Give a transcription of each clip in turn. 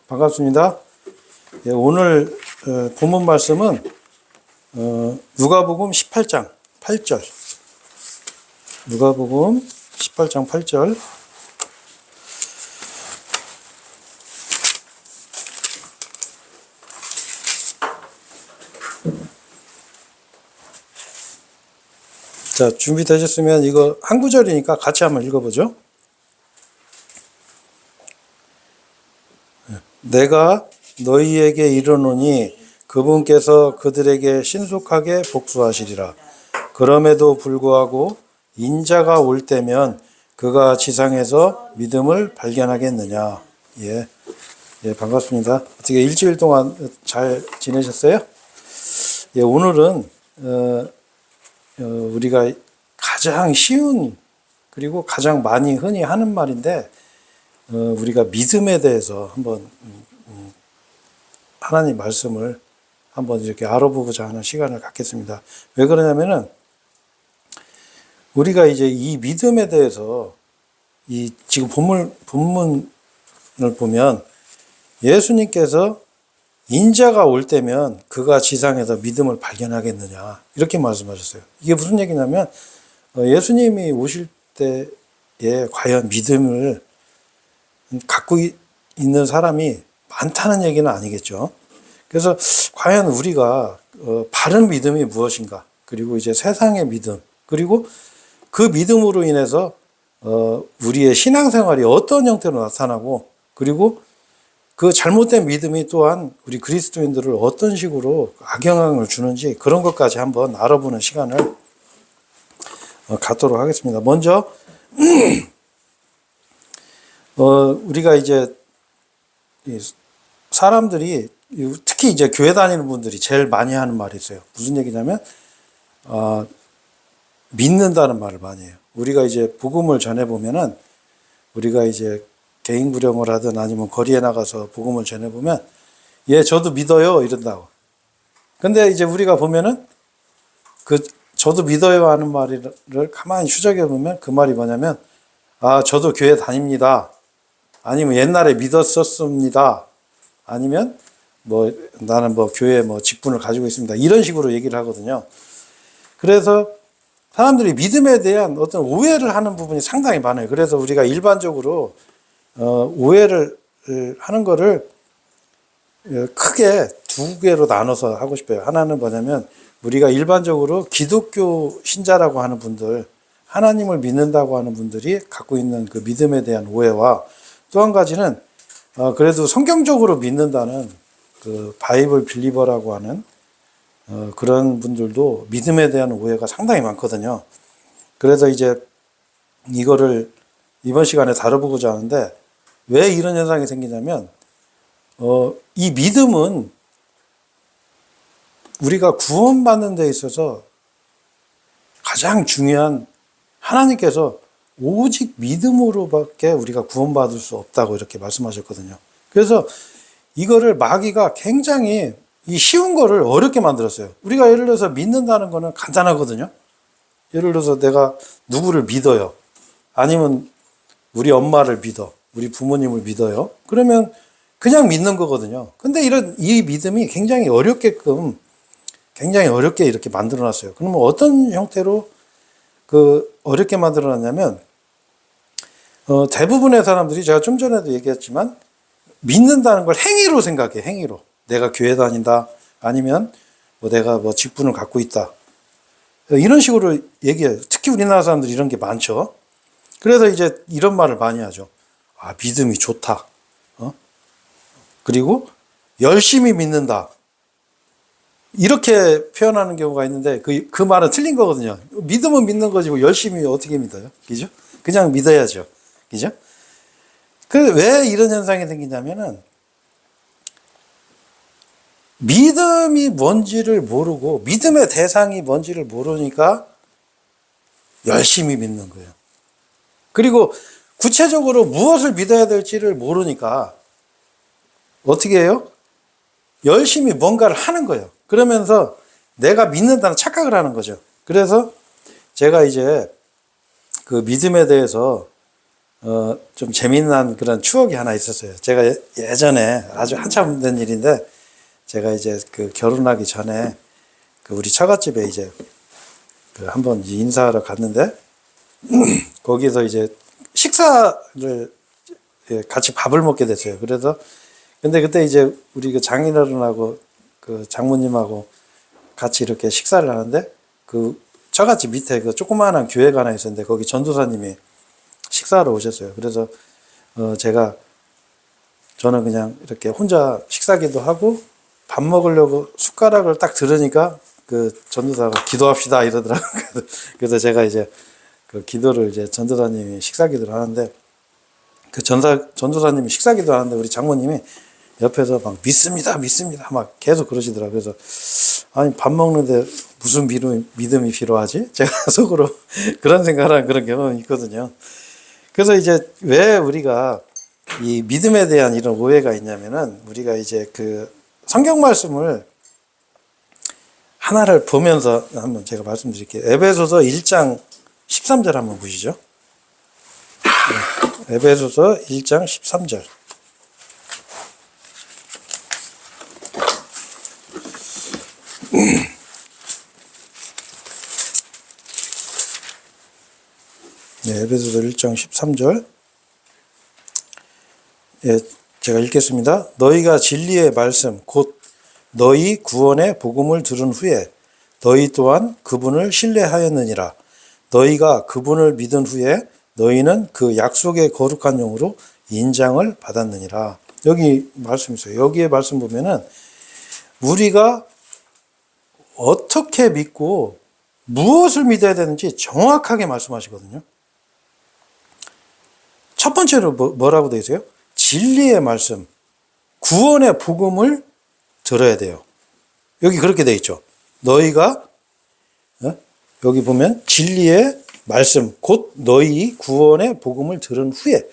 반갑습니다. 예, 오늘 본문 말씀은 누가복음 18장 8절. 누가복음 18장 8절. 자, 준비되셨으면 이거 한 구절이니까 같이 한번 읽어보죠. 내가 너희에게 이르노니 그분께서 그들에게 신속하게 복수하시리라. 그럼에도 불구하고 인자가 올 때면 그가 지상에서 믿음을 발견하겠느냐. 예, 반갑습니다. 어떻게 일주일 동안 잘 지내셨어요? 예, 오늘은 우리가 가장 쉬운 그리고 가장 많이 흔히 하는 말인데 우리가 믿음에 대해서 한번 하나님 말씀을 한번 이렇게 알아보고자 하는 시간을 갖겠습니다. 왜 그러냐면은 우리가 이제 이 믿음에 대해서 이 지금 본문을 보면 예수님께서 인자가 올 때면 그가 지상에서 믿음을 발견하겠느냐 이렇게 말씀하셨어요. 이게 무슨 얘기냐면 예수님이 오실 때에 과연 믿음을 갖고 있는 사람이 많다는 얘기는 아니겠죠. 그래서 과연 우리가 바른 믿음이 무엇인가, 그리고 이제 세상의 믿음, 그리고 그 믿음으로 인해서 우리의 신앙생활이 어떤 형태로 나타나고, 그리고 그 잘못된 믿음이 또한 우리 그리스도인들을 어떤 식으로 악영향을 주는지 그런 것까지 한번 알아보는 시간을 갖도록 하겠습니다. 먼저 우리가 이제 사람들이 특히 이제 교회 다니는 분들이 제일 많이 하는 말이 있어요. 무슨 얘기냐면 믿는다는 말을 많이 해요. 우리가 이제 복음을 전해 보면은 우리가 이제 개인 구령을 하든 아니면 거리에 나가서 복음을 전해 보면 예, 저도 믿어요 이런다고. 근데 이제 우리가 보면은 그 저도 믿어요 하는 말을 가만히 추적해 보면 그 말이 뭐냐면 저도 교회 다닙니다. 아니면 옛날에 믿었었습니다. 아니면 나는 교회 직분을 가지고 있습니다. 이런 식으로 얘기를 하거든요. 그래서 사람들이 믿음에 대한 어떤 오해를 하는 부분이 상당히 많아요. 그래서 우리가 일반적으로 오해를 하는 거를 크게 두 개로 나눠서 하고 싶어요. 하나는 뭐냐면 우리가 일반적으로 기독교 신자라고 하는 분들, 하나님을 믿는다고 하는 분들이 갖고 있는 그 믿음에 대한 오해와, 또 한 가지는 그래도 성경적으로 믿는다는 그 바이블 빌리버라고 하는 그런 분들도 믿음에 대한 오해가 상당히 많거든요. 그래서 이제 이거를 이번 시간에 다뤄보고자 하는데, 왜 이런 현상이 생기냐면 이 믿음은 우리가 구원받는 데 있어서 가장 중요한, 하나님께서 오직 믿음으로밖에 우리가 구원받을 수 없다고 이렇게 말씀하셨거든요. 그래서 이거를 마귀가 굉장히 이 쉬운 거를 어렵게 만들었어요. 우리가 예를 들어서 믿는다는 거는 간단하거든요. 예를 들어서 내가 누구를 믿어요. 아니면 우리 엄마를 믿어. 우리 부모님을 믿어요. 그러면 그냥 믿는 거거든요. 근데 이 믿음이 굉장히 어렵게 이렇게 만들어 놨어요. 그러면 어떤 형태로 어렵게 만들어 놨냐면, 대부분의 사람들이 제가 좀 전에도 얘기했지만, 믿는다는 걸 행위로 생각해, 행위로. 내가 교회 다닌다. 아니면 내가 직분을 갖고 있다. 이런 식으로 얘기해요. 특히 우리나라 사람들이 이런 게 많죠. 그래서 이제 이런 말을 많이 하죠. 믿음이 좋다. 그리고 열심히 믿는다. 이렇게 표현하는 경우가 있는데 그 말은 틀린 거거든요. 믿으면 믿는 거지 열심히 어떻게 믿어요? 그죠? 그냥 믿어야죠. 그죠? 왜 이런 현상이 생기냐면은 믿음이 뭔지를 모르고 믿음의 대상이 뭔지를 모르니까 열심히 믿는 거예요. 그리고 구체적으로 무엇을 믿어야 될지를 모르니까 어떻게 해요? 열심히 뭔가를 하는 거예요. 그러면서 내가 믿는다는 착각을 하는 거죠. 그래서 제가 이제 그 믿음에 대해서 좀 재미난 그런 추억이 하나 있었어요. 제가 예전에 아주 한참 된 일인데, 제가 이제 그 결혼하기 전에 그 우리 처갓집에 이제 그 한번 인사하러 갔는데, 거기서 이제 식사를 같이 밥을 먹게 됐어요. 그래서 근데 그때 이제 우리 그 장인어른하고 그 장모님하고 같이 이렇게 식사를 하는데, 그 처갓집 밑에 그 조그마한 교회가 하나 있었는데 거기 전도사님이 식사하러 오셨어요. 그래서 저는 그냥 이렇게 혼자 식사기도 하고 밥 먹으려고 숟가락을 딱 들으니까 그 전도사가 기도합시다 이러더라고요. 그래서 제가 이제 그 기도를 이제 전도사님이 식사기도를 하는데, 그 전도사님이 식사기도 하는데 우리 장모님이 옆에서 막 믿습니다, 믿습니다 막 계속 그러시더라고요. 그래서 아니 밥 먹는데 무슨 믿음이 필요하지? 제가 속으로 그런 생각을 한 그런 경험이 있거든요. 그래서 이제 왜 우리가 이 믿음에 대한 이런 오해가 있냐면은, 우리가 이제 그 성경 말씀을 하나를 보면서 한번 제가 말씀드릴게요. 에베소서 1장 13절 한번 보시죠. 에베소서 1장 13절. 네, 에베소서 1장 13절. 예, 제가 읽겠습니다. 너희가 진리의 말씀 곧 너희 구원의 복음을 들은 후에 너희 또한 그분을 신뢰하였느니라. 너희가 그분을 믿은 후에 너희는 그 약속의 거룩한 영으로 인장을 받았느니라. 여기 말씀 있어요. 여기에 말씀 보면은 우리가 어떻게 믿고 무엇을 믿어야 되는지 정확하게 말씀하시거든요. 첫 번째로 뭐라고 되어 있어요? 진리의 말씀, 구원의 복음을 들어야 돼요. 여기 그렇게 되어 있죠. 너희가 여기 보면 진리의 말씀 곧 너희 구원의 복음을 들은 후에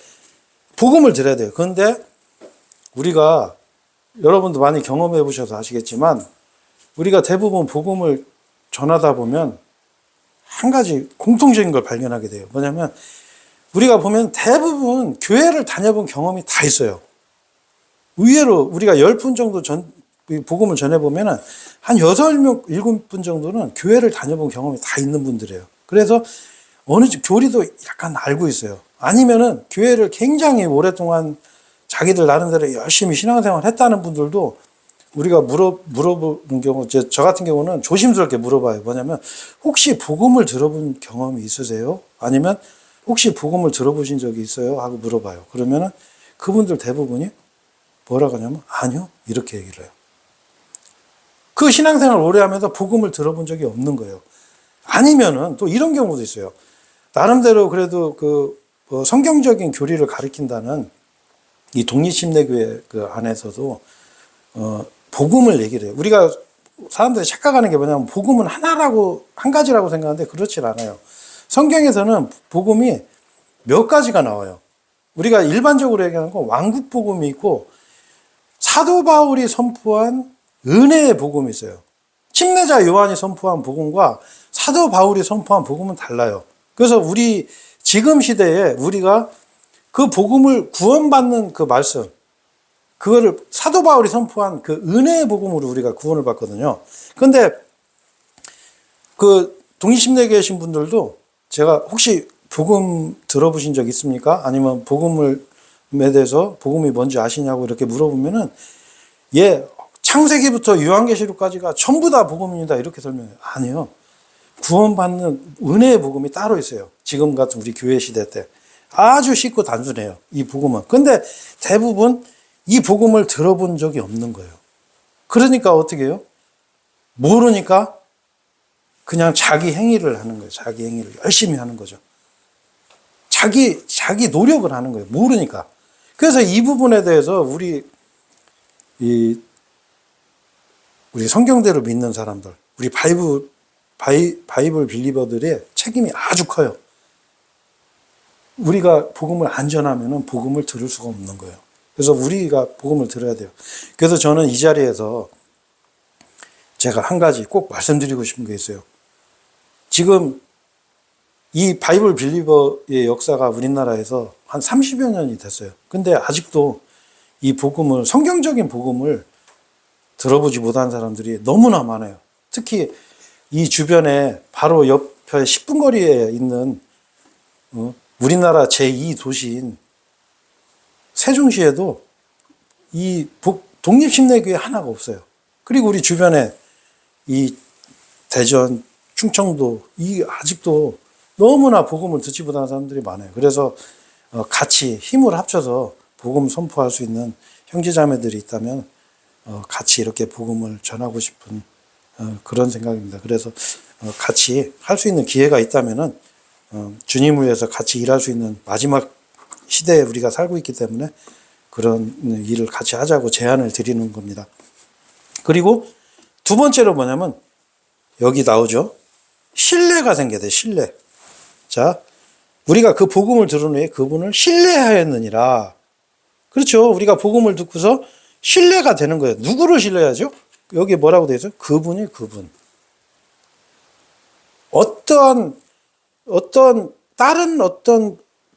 복음을 들어야 돼요. 그런데 우리가 여러분도 많이 경험해 보셔서 아시겠지만, 우리가 대부분 복음을 전하다 보면 한 가지 공통적인 걸 발견하게 돼요. 뭐냐면 우리가 보면 대부분 교회를 다녀본 경험이 다 있어요. 의외로 우리가 10분 정도 복음을 전해보면 한 6, 7분 정도는 교회를 다녀본 경험이 다 있는 분들이에요. 그래서 어느 교리도 약간 알고 있어요. 아니면은 교회를 굉장히 오랫동안 자기들 나름대로 열심히 신앙생활 했다는 분들도 우리가 물어보는 경우, 저 같은 경우는 조심스럽게 물어봐요. 뭐냐면 혹시 복음을 들어본 경험이 있으세요? 아니면 혹시 복음을 들어보신 적이 있어요? 하고 물어봐요. 그러면은 그분들 대부분이 뭐라고 하냐면 아니요, 이렇게 얘기를 해요. 그 신앙생활 오래 하면서 복음을 들어본 적이 없는 거예요. 아니면은 또 이런 경우도 있어요. 나름대로 그래도 성경적인 교리를 가르친다는 이 독립심리교회 그 안에서도 복음을 얘기를 해요. 우리가 사람들이 착각하는 게 뭐냐면 복음은 한 가지라고 생각하는데 그렇지 않아요. 성경에서는 복음이 몇 가지가 나와요. 우리가 일반적으로 얘기하는 건 왕국 복음이 있고, 사도 바울이 선포한 은혜의 복음이 있어요. 침례자 요한이 선포한 복음과 사도 바울이 선포한 복음은 달라요. 그래서 우리 지금 시대에 우리가 그 복음을 구원받는 그 말씀, 그거를 사도 바울이 선포한 그 은혜의 복음으로 우리가 구원을 받거든요. 그런데 그 독립심리에 계신 분들도 제가 혹시 복음 들어보신 적 있습니까? 아니면 복음에 대해서 복음이 뭔지 아시냐고 이렇게 물어보면은 예, 창세기부터 요한계시록까지가 전부 다 복음입니다. 이렇게 설명해요. 아니요. 구원받는 은혜의 복음이 따로 있어요. 지금 같은 우리 교회 시대 때. 아주 쉽고 단순해요. 이 복음은. 근데 대부분 이 복음을 들어본 적이 없는 거예요. 그러니까 어떻게 해요? 모르니까 그냥 자기 행위를 하는 거예요. 자기 행위를 열심히 하는 거죠. 자기 노력을 하는 거예요. 모르니까. 그래서 이 부분에 대해서 우리 성경대로 믿는 사람들, 우리 바이블 빌리버들의 책임이 아주 커요. 우리가 복음을 안 전하면 복음을 들을 수가 없는 거예요. 그래서 우리가 복음을 들어야 돼요. 그래서 저는 이 자리에서 제가 한 가지 꼭 말씀드리고 싶은 게 있어요. 지금 이 바이블 빌리버의 역사가 우리나라에서 한 30여 년이 됐어요. 근데 아직도 이 복음을, 성경적인 복음을 들어보지 못한 사람들이 너무나 많아요. 특히 이 주변에 바로 옆에 10분 거리에 있는 우리나라 제2 도시인 세종시에도 이 독립심내교회 하나가 없어요. 그리고 우리 주변에 이 대전, 충청도, 이 아직도 너무나 복음을 듣지 못하는 사람들이 많아요. 그래서 같이 힘을 합쳐서 복음 선포할 수 있는 형제자매들이 있다면 같이 이렇게 복음을 전하고 싶은 그런 생각입니다. 그래서 같이 할 수 있는 기회가 있다면은 주님을 위해서 같이 일할 수 있는 마지막 시대에 우리가 살고 있기 때문에 그런 일을 같이 하자고 제안을 드리는 겁니다. 그리고 두 번째로 뭐냐면 여기 나오죠. 신뢰가 생겨야 돼. 신뢰. 자, 우리가 그 복음을 들은 후에 그분을 신뢰하였느니라. 그렇죠. 우리가 복음을 듣고서 신뢰가 되는 거예요. 누구를 신뢰하죠? 여기 뭐라고 되어 있어요? 그분이 그분. 다른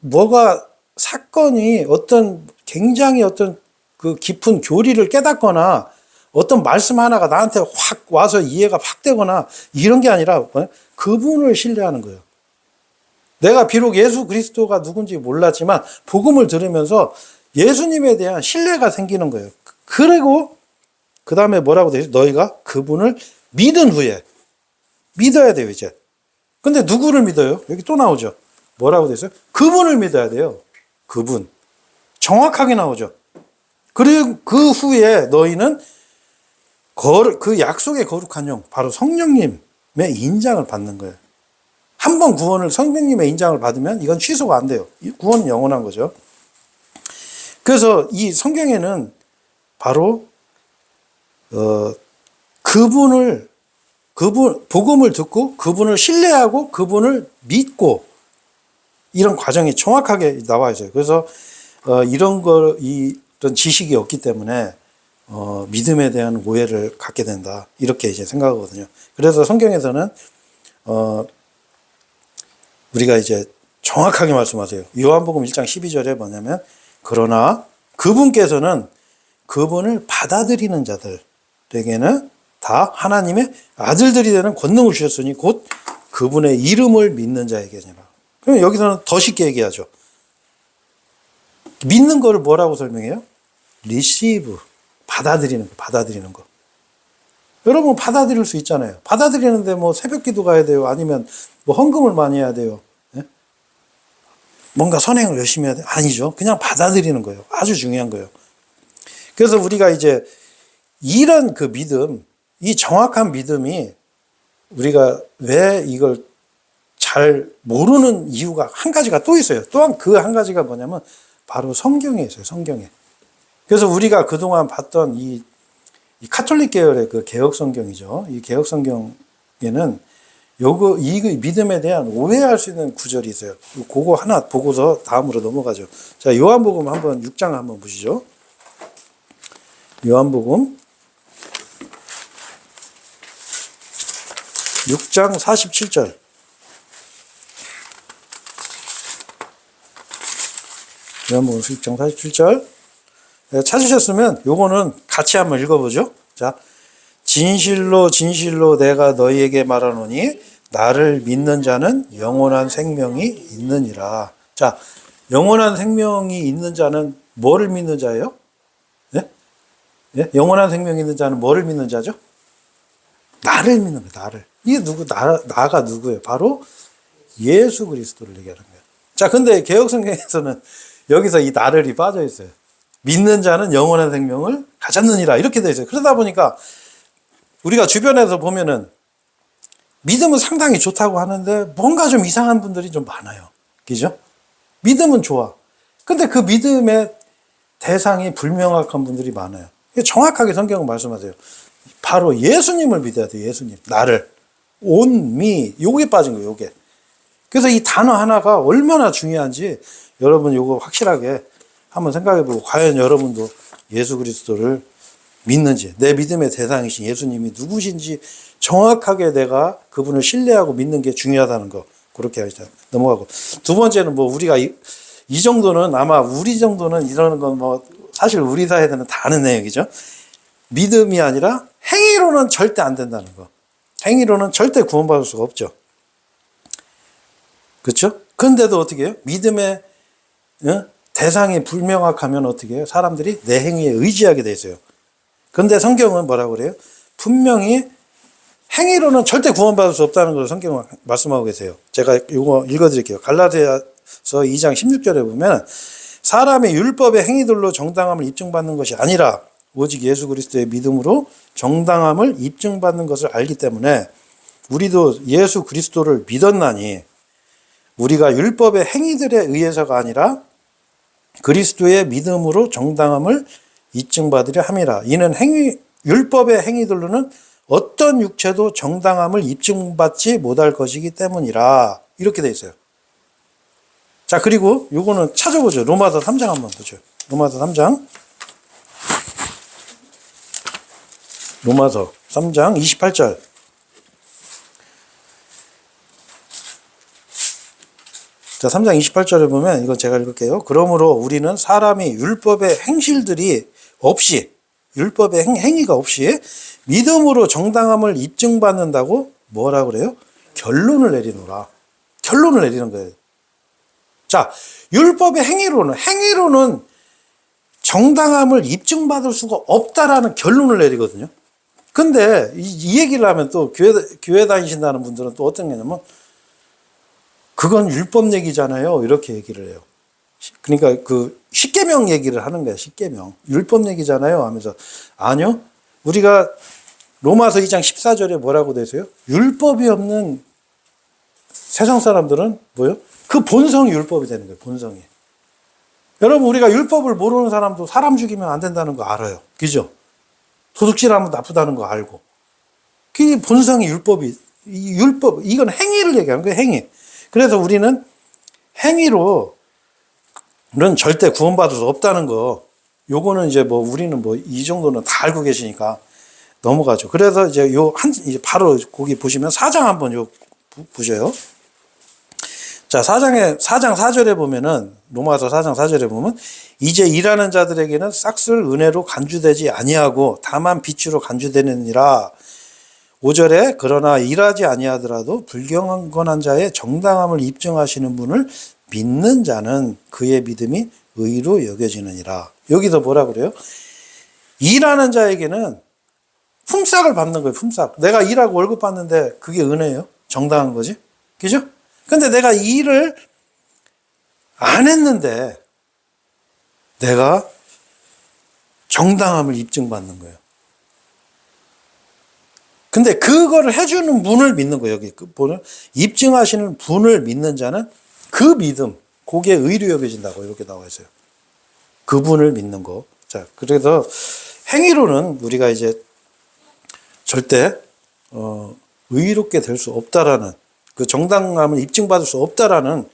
뭐가 사건이 굉장히 그 깊은 교리를 깨닫거나 어떤 말씀 하나가 나한테 확 와서 이해가 확 되거나 이런 게 아니라 그분을 신뢰하는 거예요. 내가 비록 예수 그리스도가 누군지 몰랐지만 복음을 들으면서 예수님에 대한 신뢰가 생기는 거예요. 그리고 그 다음에 뭐라고 되죠? 너희가 그분을 믿은 후에 믿어야 돼요, 이제. 근데 누구를 믿어요? 여기 또 나오죠. 뭐라고 되어 있어요? 그분을 믿어야 돼요. 그분. 정확하게 나오죠. 그리고 그 후에 너희는 그 약속의 거룩한 영, 바로 성령님의 인장을 받는 거예요. 한 번 구원을 성령님의 인장을 받으면 이건 취소가 안 돼요. 구원은 영원한 거죠. 그래서 이 성경에는 바로 복음을 듣고 그분을 신뢰하고 그분을 믿고 이런 과정이 정확하게 나와 있어요. 그래서 이런 지식이 없기 때문에 믿음에 대한 오해를 갖게 된다. 이렇게 이제 생각하거든요. 그래서 성경에서는 우리가 이제 정확하게 말씀하세요. 요한복음 1장 12절에 뭐냐면 그러나 그분께서는 그분을 받아들이는 자들에게는 다 하나님의 아들들이 되는 권능을 주셨으니 곧 그분의 이름을 믿는 자에게니라. 그럼 여기서는 더 쉽게 얘기하죠. 믿는 거를 뭐라고 설명해요? receive. 받아들이는 거. 여러분 받아들일 수 있잖아요. 받아들이는데 뭐 새벽 기도 가야 돼요. 아니면 뭐 헌금을 많이 해야 돼요. 예? 뭔가 선행을 열심히 해야 돼요. 아니죠. 그냥 받아들이는 거예요. 아주 중요한 거예요. 그래서 우리가 이제 이런 그 믿음, 이 정확한 믿음이 우리가 왜 이걸 잘 모르는 이유가 한 가지가 또 있어요. 또한 그 한 가지가 뭐냐면 바로 성경에 있어요. 성경에. 그래서 우리가 그동안 봤던 이 카톨릭 계열의 그 개혁 성경이죠. 이 개혁 성경에는 이 믿음에 대한 오해할 수 있는 구절이 있어요. 그거 하나 보고서 다음으로 넘어가죠. 자, 요한복음 한번 6장 한번 보시죠. 요한복음 6장 47절. 요한복음 6장 47절. 찾으셨으면 요거는 같이 한번 읽어보죠. 자, 진실로 진실로 내가 너희에게 말하노니 나를 믿는 자는 영원한 생명이 있느니라. 자, 영원한 생명이 있는 자는 뭐를 믿는 자예요? 예? 예? 영원한 생명이 있는 자는 뭐를 믿는 자죠? 나를 믿는 거예요. 나를. 이게 나가 누구예요? 바로 예수 그리스도를 얘기하는 거예요. 자, 근데 개혁 성경에서는 여기서 이 나를이 빠져 있어요. 믿는 자는 영원한 생명을 가졌느니라 이렇게 되어 있어요. 그러다 보니까 우리가 주변에서 보면은 믿음은 상당히 좋다고 하는데 뭔가 좀 이상한 분들이 좀 많아요. 그죠? 믿음은 좋아. 근데 그 믿음의 대상이 불명확한 분들이 많아요. 정확하게 성경은 말씀하세요. 바로 예수님을 믿어야 돼요. 예수님. 나를. on me. 요게 빠진 거예요. 요게. 그래서 이 단어 하나가 얼마나 중요한지 여러분 요거 확실하게 한번 생각해보고 과연 여러분도 예수 그리스도를 믿는지 내 믿음의 대상이신 예수님이 누구신지 정확하게 내가 그분을 신뢰하고 믿는 게 중요하다는 거 그렇게 하자. 넘어가고. 두 번째는 뭐 우리가 이 정도는 아마 우리 정도는 이러는 건 뭐 사실 우리 사회에는 다 아는 내용이죠. 믿음이 아니라 행위로는 절대 안 된다는 거. 행위로는 절대 구원받을 수가 없죠. 그렇죠? 그런데도 어떻게 해요? 믿음의 대상이 불명확하면 어떻게 해요? 사람들이 내 행위에 의지하게 돼 있어요. 그런데 성경은 뭐라고 그래요? 분명히 행위로는 절대 구원받을 수 없다는 걸 성경은 말씀하고 계세요. 제가 이거 읽어드릴게요. 갈라디아서 2장 16절에 보면 사람의 율법의 행위들로 정당함을 입증받는 것이 아니라 오직 예수 그리스도의 믿음으로 정당함을 입증받는 것을 알기 때문에 우리도 예수 그리스도를 믿었나니 우리가 율법의 행위들에 의해서가 아니라 그리스도의 믿음으로 정당함을 입증받으려 함이라. 이는 율법의 행위들로는 어떤 육체도 정당함을 입증받지 못할 것이기 때문이라. 이렇게 돼 있어요. 자, 그리고 요거는 찾아보죠. 로마서 3장 한번 보죠. 로마서 3장. 로마서 3장 28절. 자, 3장 28절에 보면 이거 제가 읽을게요. 그러므로 우리는 사람이 율법의 행실들이 없이 율법의 행위가 없이 믿음으로 정당함을 입증받는다고 뭐라 그래요? 결론을 내리노라. 결론을 내리는 거예요. 자, 율법의 행위로는 정당함을 입증받을 수가 없다라는 결론을 내리거든요. 근데 이 얘기를 하면 또 교회 다니신다는 분들은 또 어떤 게냐면 그건 율법 얘기잖아요. 이렇게 얘기를 해요. 그러니까 그 십계명 얘기를 하는 거예요. 십계명. 율법 얘기잖아요. 하면서 아니요. 우리가 로마서 2장 14절에 뭐라고 되세요? 율법이 없는 세상 사람들은 뭐요? 그 본성이 율법이 되는 거예요. 본성이. 여러분 우리가 율법을 모르는 사람도 사람 죽이면 안 된다는 거 알아요. 그죠? 도둑질하면 나쁘다는 거 알고. 그 본성이 율법, 이건 행위를 얘기하는 거예요. 행위. 그래서 우리는 행위로는 절대 구원받을 수 없다는 거. 요거는 이제 뭐 우리는 뭐 이 정도는 다 알고 계시니까 넘어가죠. 그래서 이제 이제 바로 거기 보시면 4장 한번 보셔요. 자, 4장 4절에 보면은, 로마서 4장 4절에 보면, 이제 일하는 자들에게는 싹쓸 은혜로 간주되지 아니하고, 다만 빛으로 간주되느니라. 5절에, 그러나 일하지 아니하더라도 불경건한 자의 정당함을 입증하시는 분을 믿는 자는 그의 믿음이 의로 여겨지느니라. 여기서 뭐라 그래요? 일하는 자에게는 품삯을 받는 거예요, 품삯. 내가 일하고 월급 받는데 그게 은혜예요? 정당한 거지? 그죠? 근데 내가 이 일을 안 했는데 내가 정당함을 입증받는 거예요. 근데 그거를 해주는 분을 믿는 거예요. 여기 보면 입증하시는 분을 믿는 자는 그 믿음, 그게 의로 여겨진다고 이렇게 나와 있어요. 그분을 믿는 거. 자, 그래서 행위로는 우리가 이제 절대 의롭게 될 수 없다라는 그 정당함을 입증받을 수 없다라는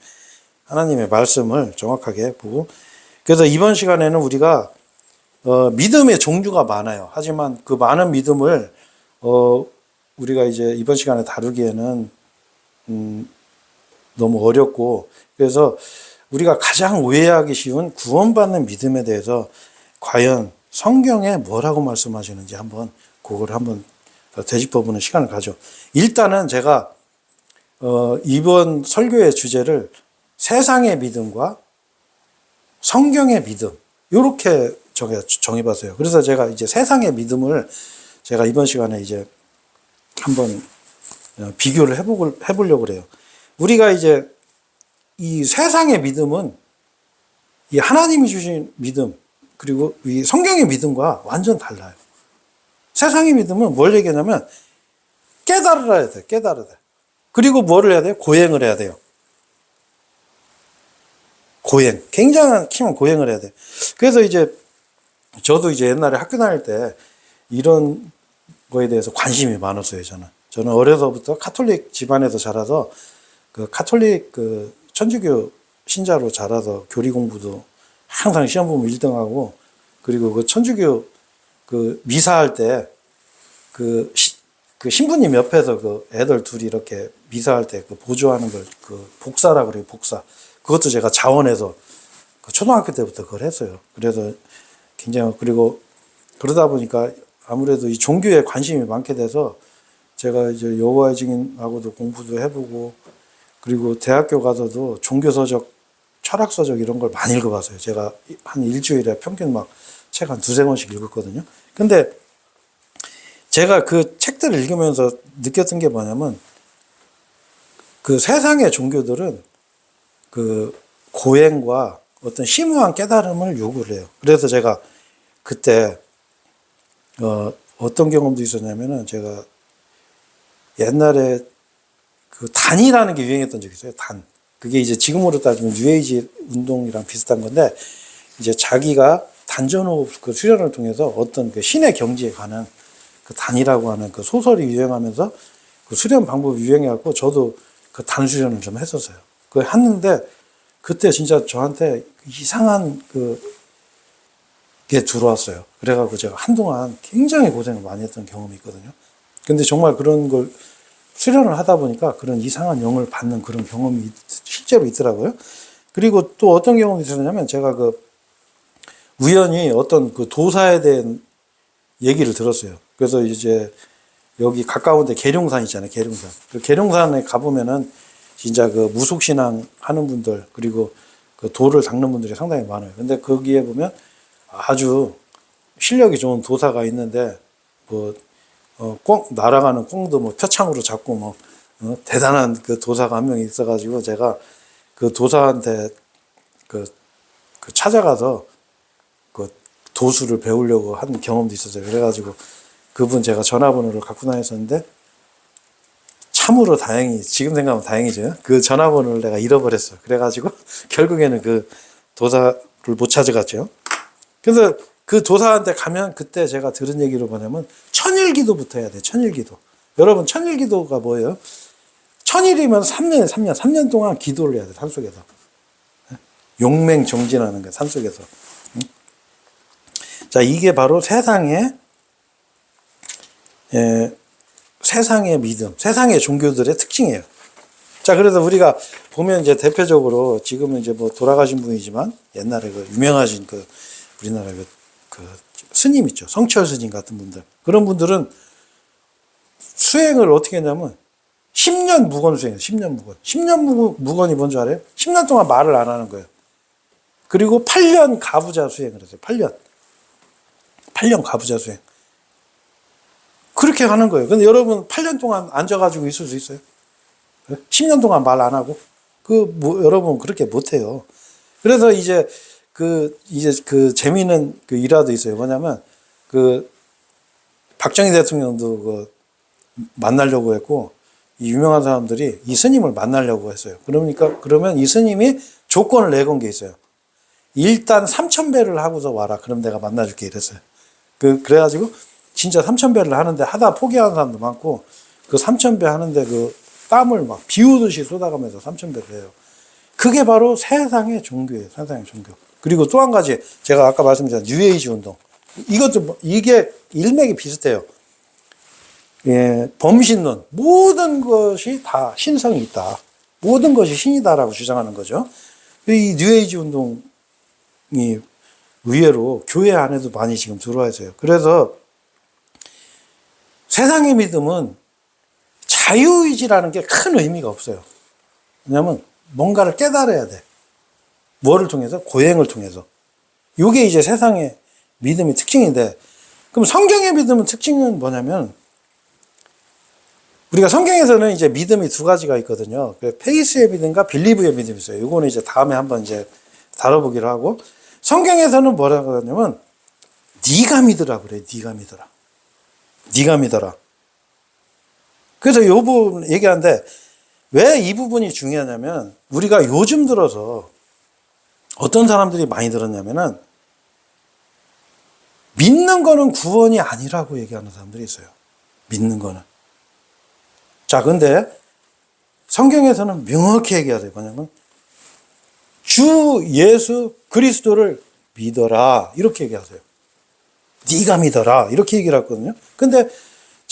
하나님의 말씀을 정확하게 보고, 그래서 이번 시간에는 우리가 믿음의 종류가 많아요. 하지만 그 많은 믿음을 우리가 이제 이번 시간에 다루기에는 너무 어렵고, 그래서 우리가 가장 오해하기 쉬운 구원받는 믿음에 대해서 과연 성경에 뭐라고 말씀하시는지 한번 그걸 한번 되짚어보는 시간을 가져. 일단은 제가 이번 설교의 주제를 세상의 믿음과 성경의 믿음 이렇게 정해봤어요. 그래서 제가 이제 세상의 믿음을 제가 이번 시간에 이제 한번 비교를 해보려고 그래요. 우리가 이제 이 세상의 믿음은 이 하나님이 주신 믿음 그리고 이 성경의 믿음과 완전 달라요. 세상의 믿음은 뭘 얘기하냐면 깨달아야 돼. 깨달아야 돼. 그리고 뭐를 해야 돼요? 고행을 해야 돼요. 고행. 굉장한 키면 고행을 해야 돼요. 그래서 이제 저도 이제 옛날에 학교 다닐 때 이런 거에 대해서 관심이 많았어요, 저는. 저는 어려서부터 카톨릭 집안에서 자라서 그 카톨릭 그 천주교 신자로 자라서 교리 공부도 항상 시험 보면 1등하고, 그리고 그 천주교 그 미사할 때 그 그 신부님 옆에서 그 애들 둘이 이렇게 미사할 때 그 보조하는 걸 그 복사라 그래요, 복사. 그것도 제가 자원해서 그 초등학교 때부터 그걸 했어요. 그래서 굉장히, 그리고 그러다 보니까 아무래도 이 종교에 관심이 많게 돼서 제가 이제 여호와의 증인하고도 공부도 해보고, 그리고 대학교 가서도 종교서적, 철학서적 이런 걸 많이 읽어봤어요. 제가 한 일주일에 평균 막 책 한 두세 권씩 읽었거든요. 근데 제가 그 책들을 읽으면서 느꼈던 게 뭐냐면, 그 세상의 종교들은 그 고행과 어떤 심오한 깨달음을 요구를 해요. 그래서 제가 그때 어떤 경험도 있었냐면은, 제가 옛날에 그 단이라는 게 유행했던 적이 있어요. 단. 그게 이제 지금으로 따지면 뉴에이지 운동이랑 비슷한 건데, 이제 자기가 단전호흡 그 수련을 통해서 어떤 그 신의 경지에 가는 그 단이라고 하는 그 소설이 유행하면서 그 수련 방법이 유행해갖고 저도 그 단 수련을 좀 했었어요. 그걸 했는데 그때 진짜 저한테 이상한 게 들어왔어요. 그래갖고 제가 한동안 굉장히 고생을 많이 했던 경험이 있거든요. 근데 정말 그런 걸 수련을 하다 보니까 그런 이상한 영을 받는 그런 경험이 실제로 있더라고요. 그리고 또 어떤 경험이 있었냐면, 제가 그 우연히 어떤 그 도사에 대한 얘기를 들었어요. 그래서 이제 여기 가까운데 계룡산 있잖아요. 계룡산. 그 계룡산에 가보면은 진짜 그 무속신앙 하는 분들, 그리고 그 돌을 닦는 분들이 상당히 많아요. 근데 거기에 보면 아주 실력이 좋은 도사가 있는데, 날아가는 꽁도 뭐 표창으로 잡고 대단한 그 도사가 한 명 있어가지고, 제가 그 도사한테 그 찾아가서 그 도수를 배우려고 한 경험도 있었어요. 그래가지고 그분 제가 전화번호를 갖고 다녔었는데, 참으로 다행히, 지금 생각하면 다행이죠. 그 전화번호를 내가 잃어버렸어. 그래가지고 결국에는 그 도사를 못 찾아갔죠. 그래서 그 도사한테 가면 그때 제가 들은 얘기로 뭐냐면, 천일기도부터 해야 돼. 천일기도. 여러분, 천일기도가 뭐예요? 천일이면 3년 동안 기도를 해야 돼. 산속에서. 용맹정진하는 거야. 산속에서. 자, 이게 바로 세상의 믿음, 세상의 종교들의 특징이에요. 자, 그래서 우리가 보면 이제 대표적으로 지금은 이제 뭐 돌아가신 분이지만, 옛날에 그 유명하신 그 우리나라 그 스님 있죠. 성철 스님 같은 분들. 그런 분들은 수행을 어떻게 했냐면 10년 무건 수행해요. 10년 무건. 10년 무건이 뭔지 알아요? 10년 동안 말을 안 하는 거예요. 그리고 8년 가부좌 수행을 했어요. 8년 가부좌 수행. 그렇게 하는 거예요. 근데 여러분 8년 동안 앉아가지고 있을 수 있어요? 10년 동안 말 안 하고? 여러분 그렇게 못해요. 그래서 이제 그 재미있는 그 일화도 있어요. 뭐냐면, 박정희 대통령도 만나려고 했고, 이 유명한 사람들이 이 스님을 만나려고 했어요. 그러면 이 스님이 조건을 내건 게 있어요. 일단 3,000배를 하고서 와라. 그럼 내가 만나줄게. 이랬어요. 그래가지고 진짜 3,000배를 하는데, 하다 포기하는 사람도 많고, 그 3,000배 하는데 그 땀을 막 비우듯이 쏟아가면서 3,000배를 해요. 그게 바로 세상의 종교예요. 세상의 종교. 그리고 또 한 가지, 제가 아까 말씀드린 뉴에이지 운동. 이게 일맥이 비슷해요. 예, 범신론. 모든 것이 다 신성이 있다. 모든 것이 신이다라고 주장하는 거죠. 이 뉴에이지 운동이 의외로 교회 안에도 많이 지금 들어와 있어요. 그래서 세상의 믿음은 자유의지라는 게 큰 의미가 없어요. 왜냐하면 뭔가를 깨달아야 돼. 뭐를 통해서? 고행을 통해서. 이게 이제 세상의 믿음의 특징인데, 그럼 성경의 믿음의 특징은 뭐냐면, 우리가 성경에서는 이제 믿음이 두 가지가 있거든요. 페이스의 믿음과 빌리브의 믿음이 있어요. 이거는 이제 다음에 한번 이제 다뤄보기로 하고, 성경에서는 뭐라고 하냐면, 네가 믿으라 그래요. 네가 믿어라. 네가 믿어라. 그래서 이 부분 얘기하는데, 왜 이 부분이 중요하냐면, 우리가 요즘 들어서 어떤 사람들이 많이 들었냐면은, 믿는 거는 구원이 아니라고 얘기하는 사람들이 있어요. 믿는 거는. 자, 근데 성경에서는 명확히 얘기하세요. 뭐냐면, 주 예수 그리스도를 믿어라. 이렇게 얘기하세요. 네가 믿어라. 이렇게 얘기를 했거든요. 근데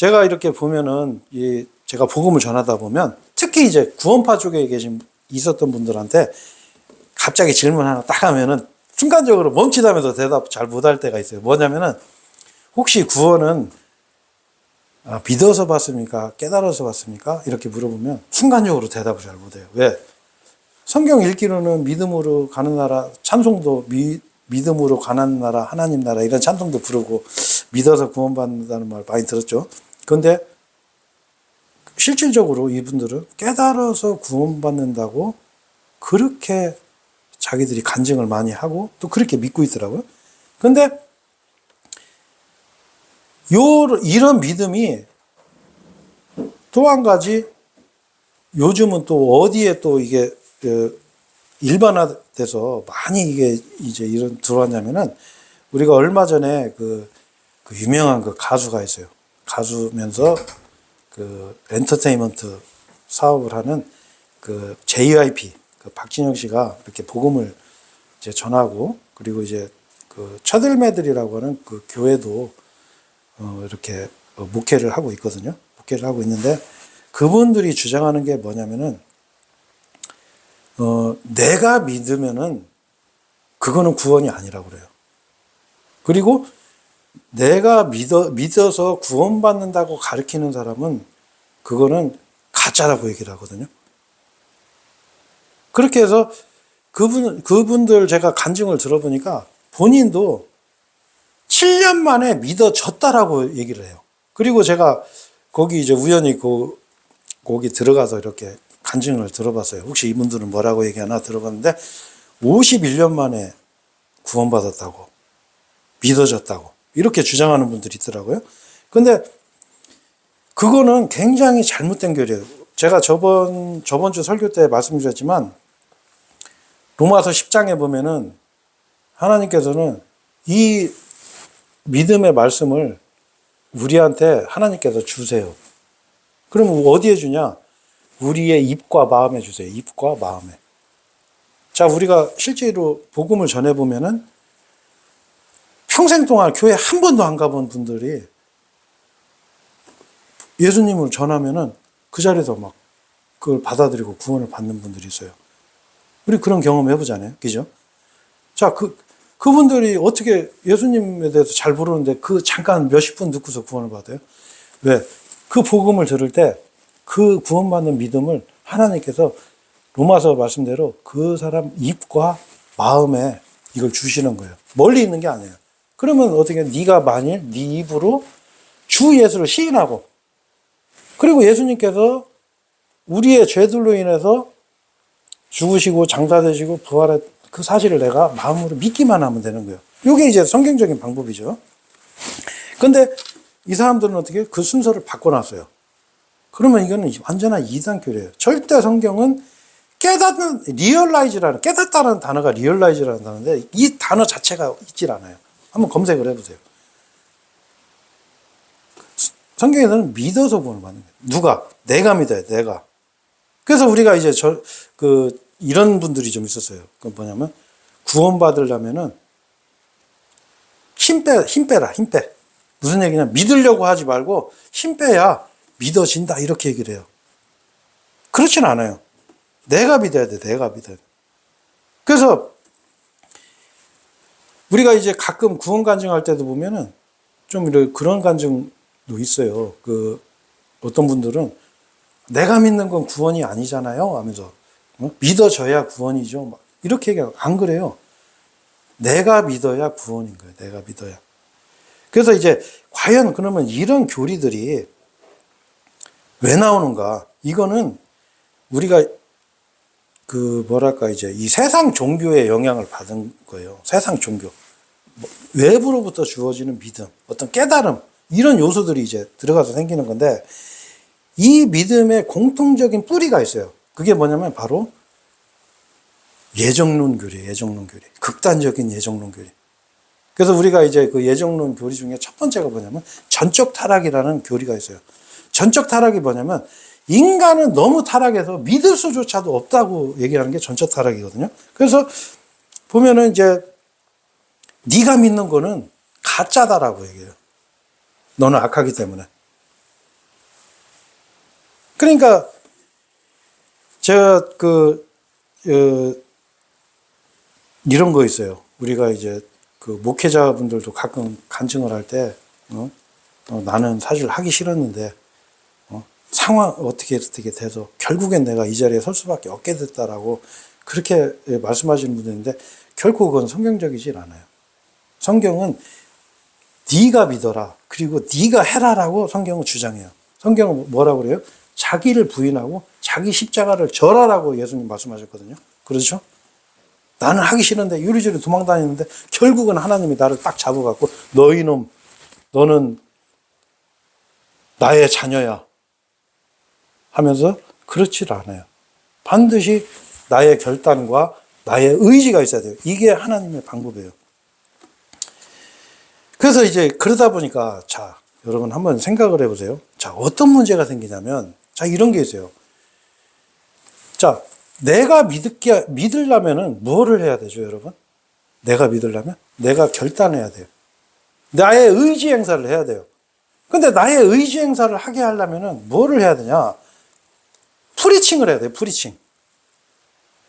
제가 이렇게 보면은 제가 복음을 전하다 보면 특히 이제 구원파 쪽에 있었던 분들한테 갑자기 질문 하나 딱 하면은 순간적으로 멈칫하면서 대답 잘 못할 때가 있어요. 뭐냐면은 혹시 구원은 믿어서 받습니까? 깨달아서 받습니까? 이렇게 물어보면 순간적으로 대답을 잘 못해요. 왜? 성경 읽기로는 믿음으로 가는 나라, 찬송도 믿음으로 가는 나라, 하나님 나라 이런 찬송도 부르고 믿어서 구원받는다는 말 많이 들었죠. 그런데 실질적으로 이분들은 깨달아서 구원받는다고 그렇게 자기들이 간증을 많이 하고 또 그렇게 믿고 있더라고요. 그런데 이런 믿음이 또 한 가지 요즘은 또 어디에 또 이게 일반화돼서 많이 이게 이제 이런 들어왔냐면은 우리가 얼마 전에 그 유명한 그 가수가 있어요. 가수면서 그 엔터테인먼트 사업을 하는 그 JYP 그 박진영 씨가 이렇게 복음을 이제 전하고 그리고 이제 그 처들매들이라고 하는 그 교회도 이렇게 목회를 하고 있거든요. 목회를 하고 있는데 그분들이 주장하는 게 뭐냐면은 내가 믿으면은 그거는 구원이 아니라고 그래요. 그리고 내가 믿어서 구원받는다고 가르치는 사람은 그거는 가짜라고 얘기를 하거든요. 그렇게 해서 그분들 제가 간증을 들어보니까 본인도 7년 만에 믿어졌다라고 얘기를 해요. 그리고 제가 거기 이제 우연히 거기 들어가서 이렇게 간증을 들어봤어요. 혹시 이분들은 뭐라고 얘기하나 들어봤는데 51년 만에 구원받았다고 믿어졌다고 이렇게 주장하는 분들이 있더라고요. 근데 그거는 굉장히 잘못된 교리예요. 제가 저번 주 설교 때 말씀드렸지만 로마서 10장에 보면은 하나님께서는 이 믿음의 말씀을 우리한테 하나님께서 주세요. 그러면 어디에 주냐? 우리의 입과 마음에 주세요. 입과 마음에. 자, 우리가 실제로 복음을 전해보면은 평생 동안 교회 한 번도 안 가본 분들이 예수님을 전하면은 그 자리에서 막 그걸 받아들이고 구원을 받는 분들이 있어요. 우리 그런 경험 해보잖아요. 그죠? 자, 그분들이 어떻게 예수님에 대해서 잘 모르는데 잠깐 몇십 분 듣고서 구원을 받아요? 왜? 그 복음을 들을 때 그 구원받는 믿음을 하나님께서 로마서 말씀대로 그 사람 입과 마음에 이걸 주시는 거예요. 멀리 있는 게 아니에요. 그러면 어떻게 네가 만일 네 입으로 주 예수를 시인하고 그리고 예수님께서 우리의 죄들로 인해서 죽으시고 장사되시고 부활한 그 사실을 내가 마음으로 믿기만 하면 되는 거예요. 이게 이제 성경적인 방법이죠. 그런데 이 사람들은 어떻게 그 순서를 바꿔놨어요. 그러면 이거는 완전한 이단교리예요. 절대 성경은 깨닫다는 단어가 리얼라이즈라는 단어인데 이 단어 자체가 있질 않아요. 한번 검색을 해보세요. 성경에서는 믿어서 구원을 받는 거예요. 누가? 내가 믿어요. 내가. 그래서 우리가 이제 이런 분들이 좀 있었어요. 그 뭐냐면 구원받으려면은 힘 빼라. 무슨 얘기냐? 믿으려고 하지 말고 힘 빼야 믿어진다 이렇게 얘기를 해요. 그렇진 않아요. 내가 믿어야 돼. 내가 믿어야 돼. 그래서 우리가 이제 가끔 구원 간증할 때도 보면은 좀 그런 간증도 있어요. 어떤 분들은 내가 믿는 건 구원이 아니잖아요 하면서 믿어져야 구원이죠. 막 이렇게 얘기하고 안 그래요. 내가 믿어야 구원인 거예요. 내가 믿어야. 그래서 이제 과연 그러면 이런 교리들이 왜 나오는가? 이거는 우리가 이제 이 세상 종교의 영향을 받은 거예요. 세상 종교. 외부로부터 주어지는 믿음, 어떤 깨달음, 이런 요소들이 이제 들어가서 생기는 건데 이 믿음의 공통적인 뿌리가 있어요. 그게 뭐냐면 바로 예정론 교리예요. 예정론 교리. 극단적인 예정론 교리. 그래서 우리가 이제 그 예정론 교리 중에 첫 번째가 뭐냐면 전적 타락이라는 교리가 있어요. 전적 타락이 뭐냐면 인간은 너무 타락해서 믿을 수조차도 없다고 얘기하는 게 전적 타락이거든요. 그래서 보면은 이제 네가 믿는 거는 가짜다라고 얘기해요. 너는 악하기 때문에. 그러니까 제가 이런 거 있어요. 우리가 이제 그 목회자분들도 가끔 간증을 할 때, 나는 사실 하기 싫었는데, 상황 어떻게 돼서 결국엔 내가 이 자리에 설 수밖에 없게 됐다라고 그렇게 말씀하시는 분들 있는데, 결코 그건 성경적이질 않아요. 성경은 네가 믿어라, 그리고 네가 해라라고 성경은 주장해요. 성경은 뭐라고 그래요? 자기를 부인하고 자기 십자가를 절하라고 예수님 말씀하셨거든요. 그렇죠? 나는 하기 싫은데 유리저리 도망다니는데 결국은 하나님이 나를 딱 잡아갖고 너 이놈, 너는 나의 자녀야 하면서 그렇지를 않아요. 반드시 나의 결단과 나의 의지가 있어야 돼요. 이게 하나님의 방법이에요. 그래서 이제 그러다 보니까, 자, 여러분 한번 생각을 해보세요. 자, 어떤 문제가 생기냐면, 자, 이런 게 있어요. 자, 내가 믿으려면은 뭐를 해야 되죠, 여러분? 내가 믿으려면? 내가 결단해야 돼요. 나의 의지 행사를 해야 돼요. 근데 나의 의지 행사를 하게 하려면은 뭐를 해야 되냐? 프리칭을 해야 돼요, 프리칭.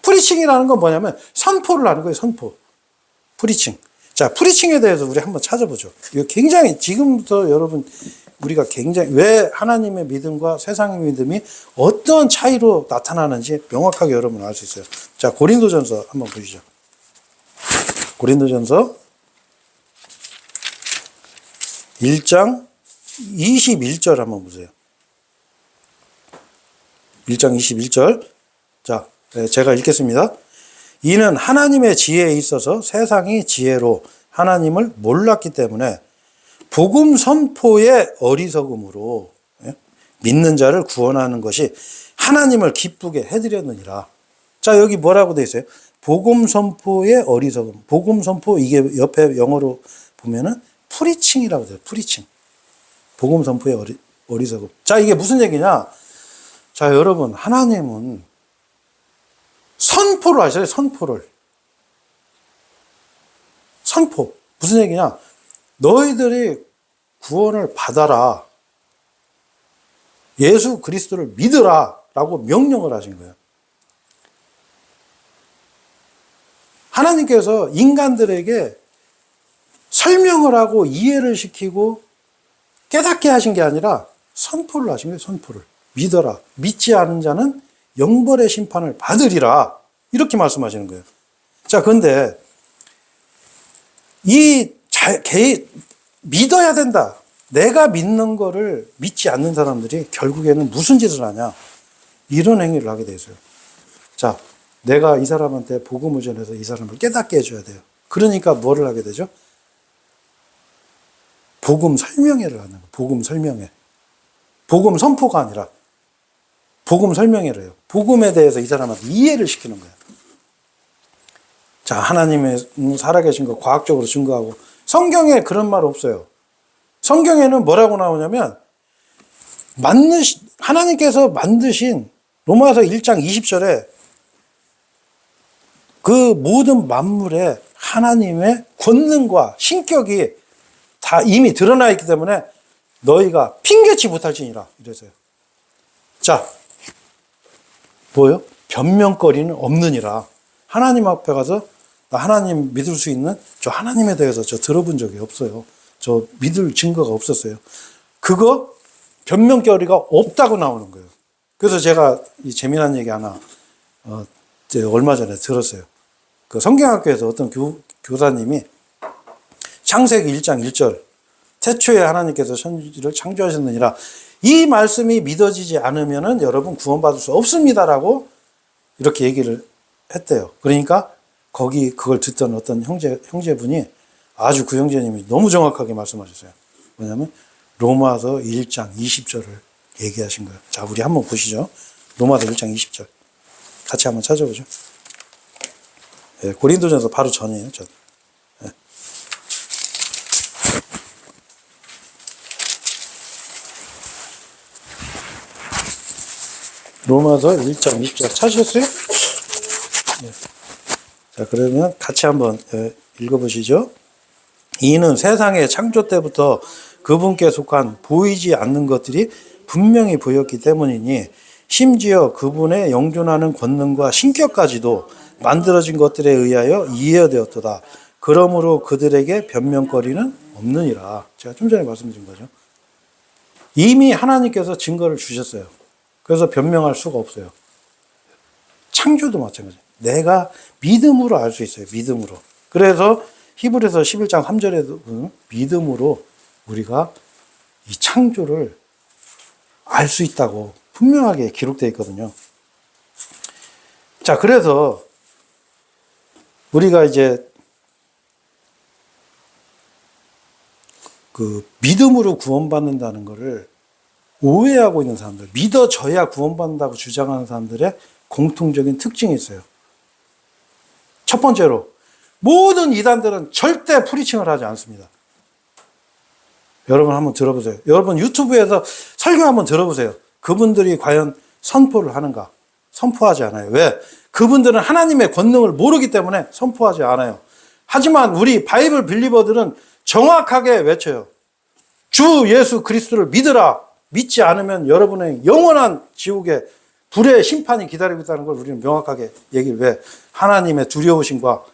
프리칭이라는 건 뭐냐면 선포를 하는 거예요, 선포. 프리칭. 자, 프리칭에 대해서 우리 한번 찾아보죠. 이거 굉장히 지금부터 여러분 우리가 굉장히 왜 하나님의 믿음과 세상의 믿음이 어떤 차이로 나타나는지 명확하게 여러분 알 수 있어요. 자, 고린도전서 한번 보시죠. 고린도전서 1장 21절 한번 보세요. 1장 21절. 자, 제가 읽겠습니다. 이는 하나님의 지혜에 있어서 세상이 지혜로 하나님을 몰랐기 때문에 복음 선포의 어리석음으로 믿는 자를 구원하는 것이 하나님을 기쁘게 해드렸느니라. 자, 여기 뭐라고 되어 있어요? 복음 선포의 어리석음. 복음 선포, 이게 옆에 영어로 보면은 프리칭이라고 돼요. 프리칭. 복음 선포의 어리석음. 자, 이게 무슨 얘기냐? 자, 여러분, 하나님은 선포를 하셔요, 선포를. 선포. 무슨 얘기냐? 너희들이 구원을 받아라. 예수 그리스도를 믿으라. 라고 명령을 하신 거예요. 하나님께서 인간들에게 설명을 하고 이해를 시키고 깨닫게 하신 게 아니라 선포를 하신 거예요, 선포를. 믿어라. 믿지 않은 자는 영벌의 심판을 받으리라. 이렇게 말씀하시는 거예요. 자, 그런데 믿어야 된다. 내가 믿는 거를 믿지 않는 사람들이 결국에는 무슨 짓을 하냐? 이런 행위를 하게 돼 있어요. 자, 내가 이 사람한테 복음을 전해서 이 사람을 깨닫게 해줘야 돼요. 그러니까 뭐를 하게 되죠? 복음 설명회를 하는 거예요. 복음 설명회. 복음 선포가 아니라 복음 설명회를 해요. 복음에 대해서 이 사람한테 이해를 시키는 거예요. 자, 하나님의 살아계신 거 과학적으로 증거하고. 성경에 그런 말 없어요. 성경에는 뭐라고 나오냐면 하나님께서 만드신 로마서 1장 20절에 그 모든 만물에 하나님의 권능과 신격이 다 이미 드러나 있기 때문에 너희가 핑계치 못할지니라 이래서요. 자, 뭐요? 변명거리는 없느니라. 하나님 앞에 가서 나 하나님 믿을 수 있는 저 하나님에 대해서 저 들어본 적이 없어요. 저 믿을 증거가 없었어요. 그거 변명거리가 없다고 나오는 거예요. 그래서 제가 이 재미난 얘기 하나 얼마 전에 들었어요. 그 성경학교에서 어떤 교사님이 창세기 1장 1절 태초에 하나님께서 천지를 창조하셨느니라 이 말씀이 믿어지지 않으면은 여러분 구원받을 수 없습니다라고 이렇게 얘기를 했대요. 그러니까 거기 그걸 듣던 어떤 형제분이 아주 그 형제님이 너무 정확하게 말씀하셨어요. 뭐냐면 로마서 1장 20절을 얘기하신 거예요. 자, 우리 한번 보시죠. 로마서 1장 20절 같이 한번 찾아보죠. 예, 고린도전서 바로 전이에요. 전. 예. 로마서 1장 20절 찾으셨어요? 예. 자, 그러면 같이 한번 읽어보시죠. 이는 세상의 창조 때부터 그분께 속한 보이지 않는 것들이 분명히 보였기 때문이니 심지어 그분의 영존하는 권능과 신격까지도 만들어진 것들에 의하여 이해되었도다. 그러므로 그들에게 변명거리는 없느니라. 제가 좀 전에 말씀드린 거죠. 이미 하나님께서 증거를 주셨어요. 그래서 변명할 수가 없어요. 창조도 마찬가지예요. 내가 믿음으로 알 수 있어요. 믿음으로. 그래서 히브리서 11장 3절에도 믿음으로 우리가 이 창조를 알 수 있다고 분명하게 기록되어 있거든요. 자, 그래서 우리가 이제 그 믿음으로 구원받는다는 것을 오해하고 있는 사람들, 믿어져야 구원받는다고 주장하는 사람들의 공통적인 특징이 있어요. 첫 번째로, 모든 이단들은 절대 프리칭을 하지 않습니다. 여러분 한번 들어보세요. 여러분 유튜브에서 설교 한번 들어보세요. 그분들이 과연 선포를 하는가? 선포하지 않아요. 왜? 그분들은 하나님의 권능을 모르기 때문에 선포하지 않아요. 하지만 우리 바이블 빌리버들은 정확하게 외쳐요. 주 예수 그리스도를 믿으라. 믿지 않으면 여러분의 영원한 지옥의 불의 심판이 기다리고 있다는 걸 우리는 명확하게 얘기를 왜? 하나님의 두려우심과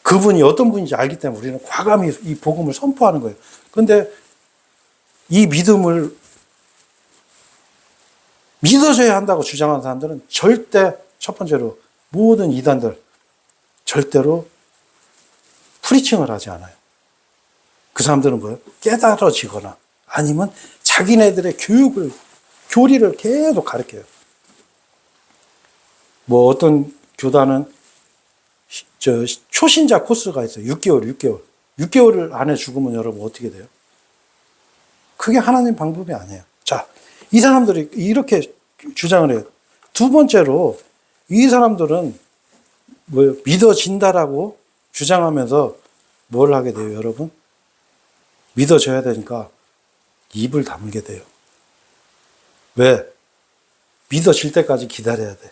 그분이 어떤 분인지 알기 때문에 우리는 과감히 이 복음을 선포하는 거예요. 그런데 이 믿음을 믿어져야 한다고 주장하는 사람들은 절대 첫 번째로 모든 이단들 절대로 프리칭을 하지 않아요. 그 사람들은 뭐예요? 깨달아지거나 아니면 자기네들의 교리를 계속 가르쳐요. 뭐 어떤 교단은 초신자 코스가 있어요. 6개월 안에 죽으면 여러분 어떻게 돼요? 그게 하나님 방법이 아니에요. 자, 이 사람들이 이렇게 주장을 해요. 두 번째로 이 사람들은 뭐 믿어진다라고 주장하면서 뭘 하게 돼요, 여러분? 믿어져야 되니까 입을 다물게 돼요. 왜? 믿어질 때까지 기다려야 돼.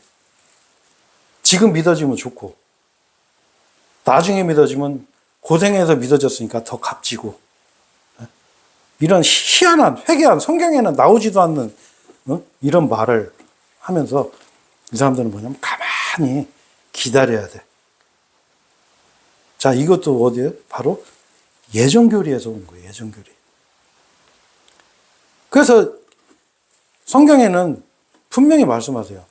지금 믿어지면 좋고 나중에 믿어지면 고생해서 믿어졌으니까 더 값지고 이런 희한한 회개한 성경에는 나오지도 않는 이런 말을 하면서 이 사람들은 뭐냐면 가만히 기다려야 돼. 자, 이것도 어디에? 바로 예정교리에서 온 거예요. 예정교리. 그래서 성경에는 분명히 말씀하세요.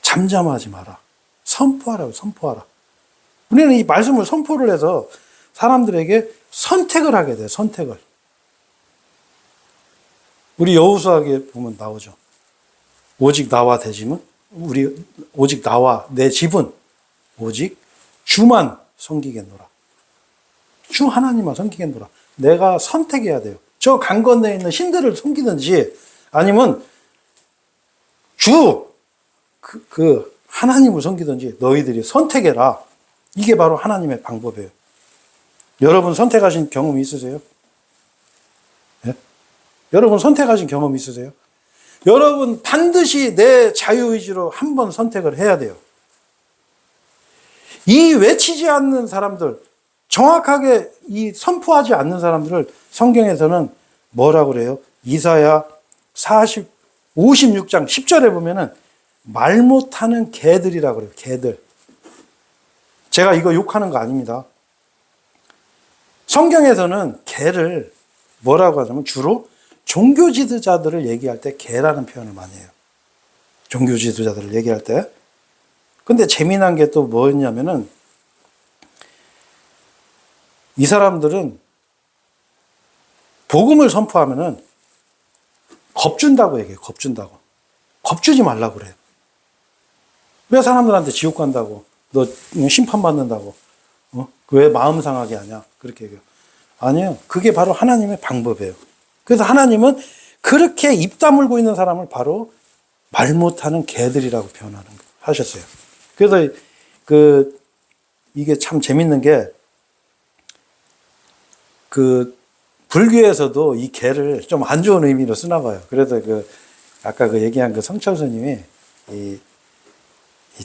잠잠하지 마라. 선포하라고, 선포하라. 우리는 이 말씀을 선포를 해서 사람들에게 선택을 하게 돼요. 선택을. 우리 여호수아기에 보면 나오죠. 오직 나와 내 집은 오직 나와 내 집은 오직 주만 섬기겠노라. 주 하나님만 섬기겠노라. 내가 선택해야 돼요. 저 강 건너에 있는 신들을 섬기든지 아니면 그 하나님을 섬기든지 너희들이 선택해라. 이게 바로 하나님의 방법이에요. 여러분 선택하신 경험이 있으세요? 네? 여러분 선택하신 경험이 있으세요? 여러분 반드시 내 자유의지로 한번 선택을 해야 돼요. 이 외치지 않는 사람들, 정확하게 이 선포하지 않는 사람들을 성경에서는 뭐라고 그래요? 이사야 56장 10절에 보면은 말 못하는 개들이라고 그래요. 개들. 제가 이거 욕하는 거 아닙니다. 성경에서는 개를 뭐라고 하냐면 주로 종교 지도자들을 얘기할 때 개라는 표현을 많이 해요. 종교 지도자들을 얘기할 때. 근데 재미난 게 또 뭐였냐면은 이 사람들은 복음을 선포하면은 겁준다고 얘기해요. 겁준다고. 겁주지 말라고 그래요. 왜 사람들한테 지옥 간다고? 너 심판받는다고? 왜 마음 상하게 하냐? 그렇게 얘기해요. 아니요. 그게 바로 하나님의 방법이에요. 그래서 하나님은 그렇게 입 다물고 있는 사람을 바로 말 못하는 개들이라고 하셨어요. 그래서 이게 참 재밌는 게 불교에서도 이 개를 좀 안 좋은 의미로 쓰나 봐요. 그래서 아까 얘기한 성철 스님이 이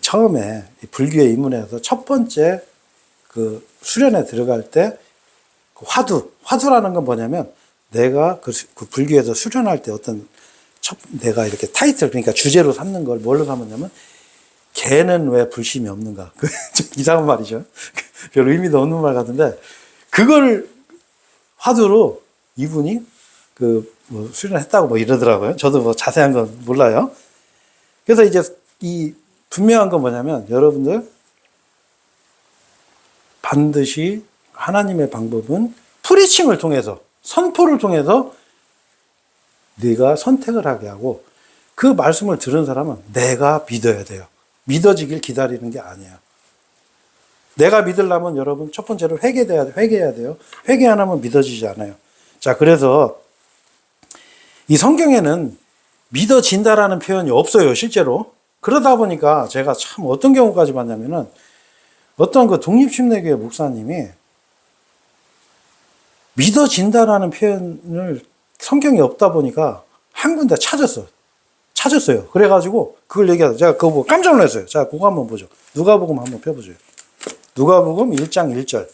처음에 불교에 입문해서 첫 번째 수련에 들어갈 때 화두라는 건 뭐냐면 내가 그 불교에서 수련할 때 내가 이렇게 타이틀, 그러니까 주제로 삼는 걸 뭘로 삼았냐면, 개는 왜 불심이 없는가. 좀 이상한 말이죠. 별 의미도 없는 말 같은데, 그걸 화두로 이분이 뭐 수련했다고 뭐 이러더라고요. 저도 뭐 자세한 건 몰라요. 그래서 이제 이 분명한 건 뭐냐면, 여러분들 반드시 하나님의 방법은 프리칭을 통해서, 선포를 통해서 네가 선택을 하게 하고, 그 말씀을 들은 사람은 내가 믿어야 돼요. 믿어지길 기다리는 게 아니에요. 내가 믿으려면 여러분 첫 번째로 회개해야 돼요. 회개 안 하면 믿어지지 않아요. 자, 그래서 이 성경에는 믿어진다라는 표현이 없어요, 실제로. 그러다 보니까 제가 참 어떤 경우까지 봤냐면은, 어떤 그 독립침례교회 목사님이 믿어진다라는 표현을 성경에 없다 보니까 한 군데 찾았어요. 그래가지고 그걸 얘기하다. 제가 그거 보고 깜짝 놀랐어요. 자, 그거 한번 보죠. 누가복음 한번 펴보죠. 누가복음 1장 1절.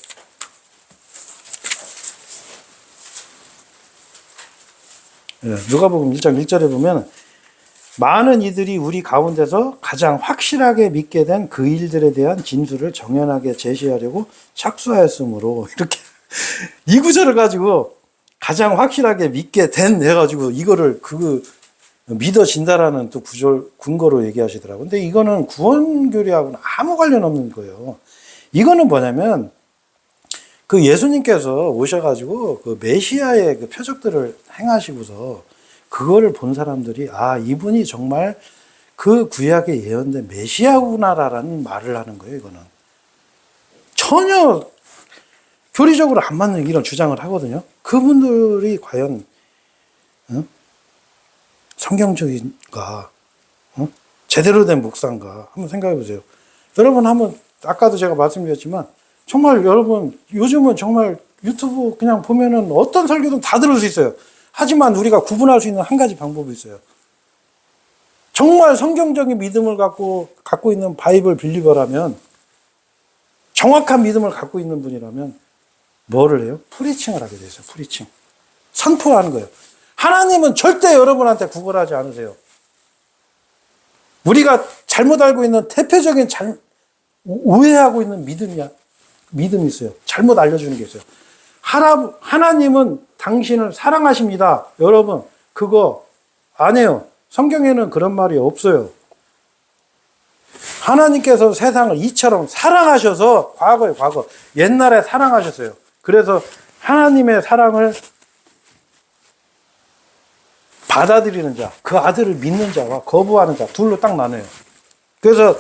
누가복음 1장 1절에 보면, 많은 이들이 우리 가운데서 가장 확실하게 믿게 된 그 일들에 대한 진술을 정연하게 제시하려고 착수하였으므로, 이렇게 이 구절을 가지고 가장 확실하게 믿게 된 해가지고 이거를 믿어진다라는 또 구절 근거로 얘기하시더라고요. 근데 이거는 구원교리하고는 아무 관련 없는 거예요. 이거는 뭐냐면, 그 예수님께서 오셔가지고 그 메시아의 그 표적들을 행하시고서 그거를 본 사람들이, 아, 이분이 정말 그 구약에 예언된 메시아구나라는 말을 하는 거예요, 이거는. 전혀 교리적으로 안 맞는 이런 주장을 하거든요. 그분들이 과연 성경적인가, 제대로 된 목사인가, 한번 생각해 보세요. 여러분 한번, 아까도 제가 말씀드렸지만, 정말 여러분 요즘은 정말 유튜브 그냥 보면은 어떤 설교든 다 들을 수 있어요. 하지만 우리가 구분할 수 있는 한 가지 방법이 있어요. 정말 성경적인 믿음을 갖고 있는 바이블 빌리버라면, 정확한 믿음을 갖고 있는 분이라면 뭐를 해요? 프리칭을 하게 돼 있어요. 프리칭. 선포하는 거예요. 하나님은 절대 여러분한테 구걸하지 않으세요. 우리가 잘못 알고 있는 대표적인 오해하고 있는 믿음이 있어요. 잘못 알려주는 게 있어요. 하나님은 당신을 사랑하십니다. 여러분, 그거 아니에요. 성경에는 그런 말이 없어요. 하나님께서 세상을 이처럼 사랑하셔서, 과거에 과거, 옛날에 사랑하셨어요. 그래서 하나님의 사랑을 받아들이는 자, 그 아들을 믿는 자와 거부하는 자, 둘로 딱 나눠요. 그래서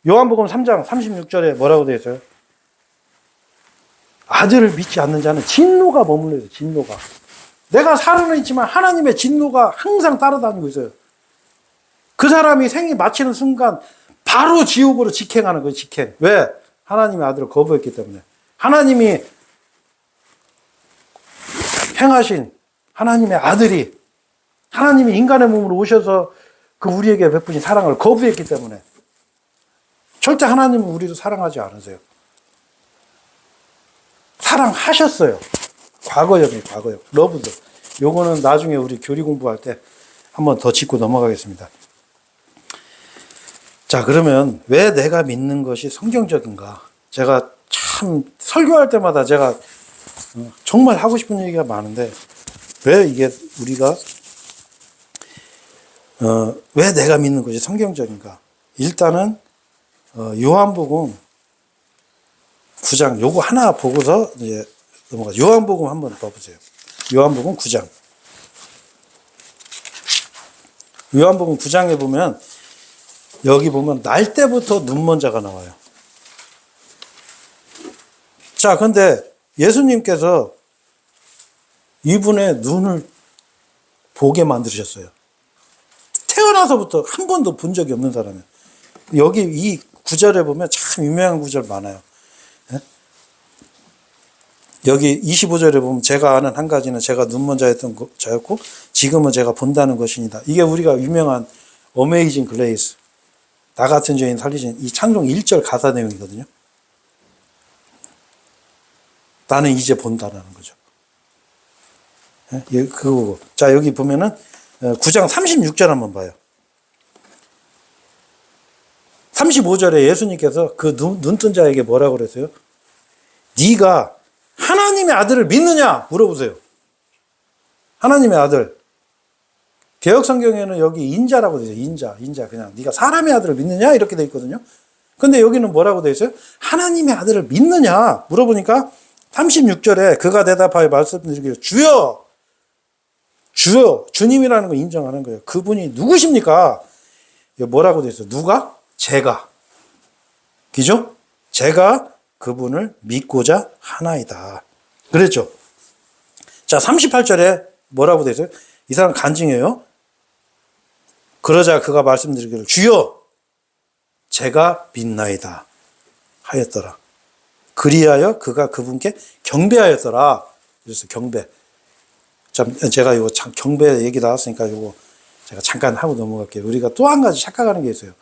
요한복음 3장 36절에 뭐라고 되어 있어요? 아들을 믿지 않는 자는 진노가 머물러 있어요. 진노가. 내가 살아는 있지만 하나님의 진노가 항상 따라다니고 있어요. 그 사람이 생이 마치는 순간 바로 지옥으로 직행하는 거예요. 직행. 왜? 하나님의 아들을 거부했기 때문에. 하나님이 행하신 하나님의 아들이, 하나님이 인간의 몸으로 오셔서 그 우리에게 베푸신 사랑을 거부했기 때문에. 절대 하나님은 우리도 사랑하지 않으세요. 사랑하셨어요. 과거형이에요, 과거형. 러브도. 요거는 나중에 우리 교리 공부할 때 한번 더 짚고 넘어가겠습니다. 자, 그러면 왜 내가 믿는 것이 성경적인가? 제가 참 설교할 때마다 제가 정말 하고 싶은 얘기가 많은데, 왜 이게 우리가 왜 내가 믿는 것이 성경적인가? 일단은 요한복음 9장 요거 하나 보고서 이제 넘어가. 요한복음 한번 봐보세요. 요한복음 9장. 요한복음 9장에 보면, 여기 보면 날 때부터 눈먼 자가 나와요. 자, 근데 예수님께서 이분의 눈을 보게 만드셨어요. 태어나서부터 한 번도 본 적이 없는 사람이에요. 여기 이 구절에 보면 참 유명한 구절 많아요. 여기 25절에 보면, 제가 아는 한 가지는 제가 눈먼 자였고 지금은 제가 본다는 것이니다. 이게 우리가 유명한 어메이징 그레이스, 나 같은 죄인 살리신, 이 찬송 1절 가사 내용이거든요. 나는 이제 본다라는 거죠. 예, 그거고. 자, 여기 보면은 9장 36절 한번 봐요. 35절에 예수님께서 그 눈뜬 자에게 뭐라고 그랬어요? 네가 하나님의 아들을 믿느냐? 물어보세요. 하나님의 아들. 개혁성경에는 여기 인자라고 되어 있어요. 인자. 그냥 네가 사람의 아들을 믿느냐? 이렇게 되어 있거든요. 근데 여기는 뭐라고 되어 있어요? 하나님의 아들을 믿느냐? 물어보니까 36절에 그가 대답하여 말씀드리기를 주여! 주여! 주님이라는 걸 인정하는 거예요. 그분이 누구십니까? 뭐라고 되어 있어요? 누가? 제가. 그죠? 제가 그분을 믿고자 하나이다. 그랬죠? 자, 38절에 뭐라고 되어 있어요? 이 사람 간증해요. 그러자 그가 말씀드리기를 주여! 제가 믿나이다 하였더라. 그리하여 그가 그분께 경배하였더라. 그래서 경배. 제가 이거 경배 얘기 나왔으니까 이거 제가 잠깐 하고 넘어갈게요. 우리가 또 한 가지 착각하는 게 있어요.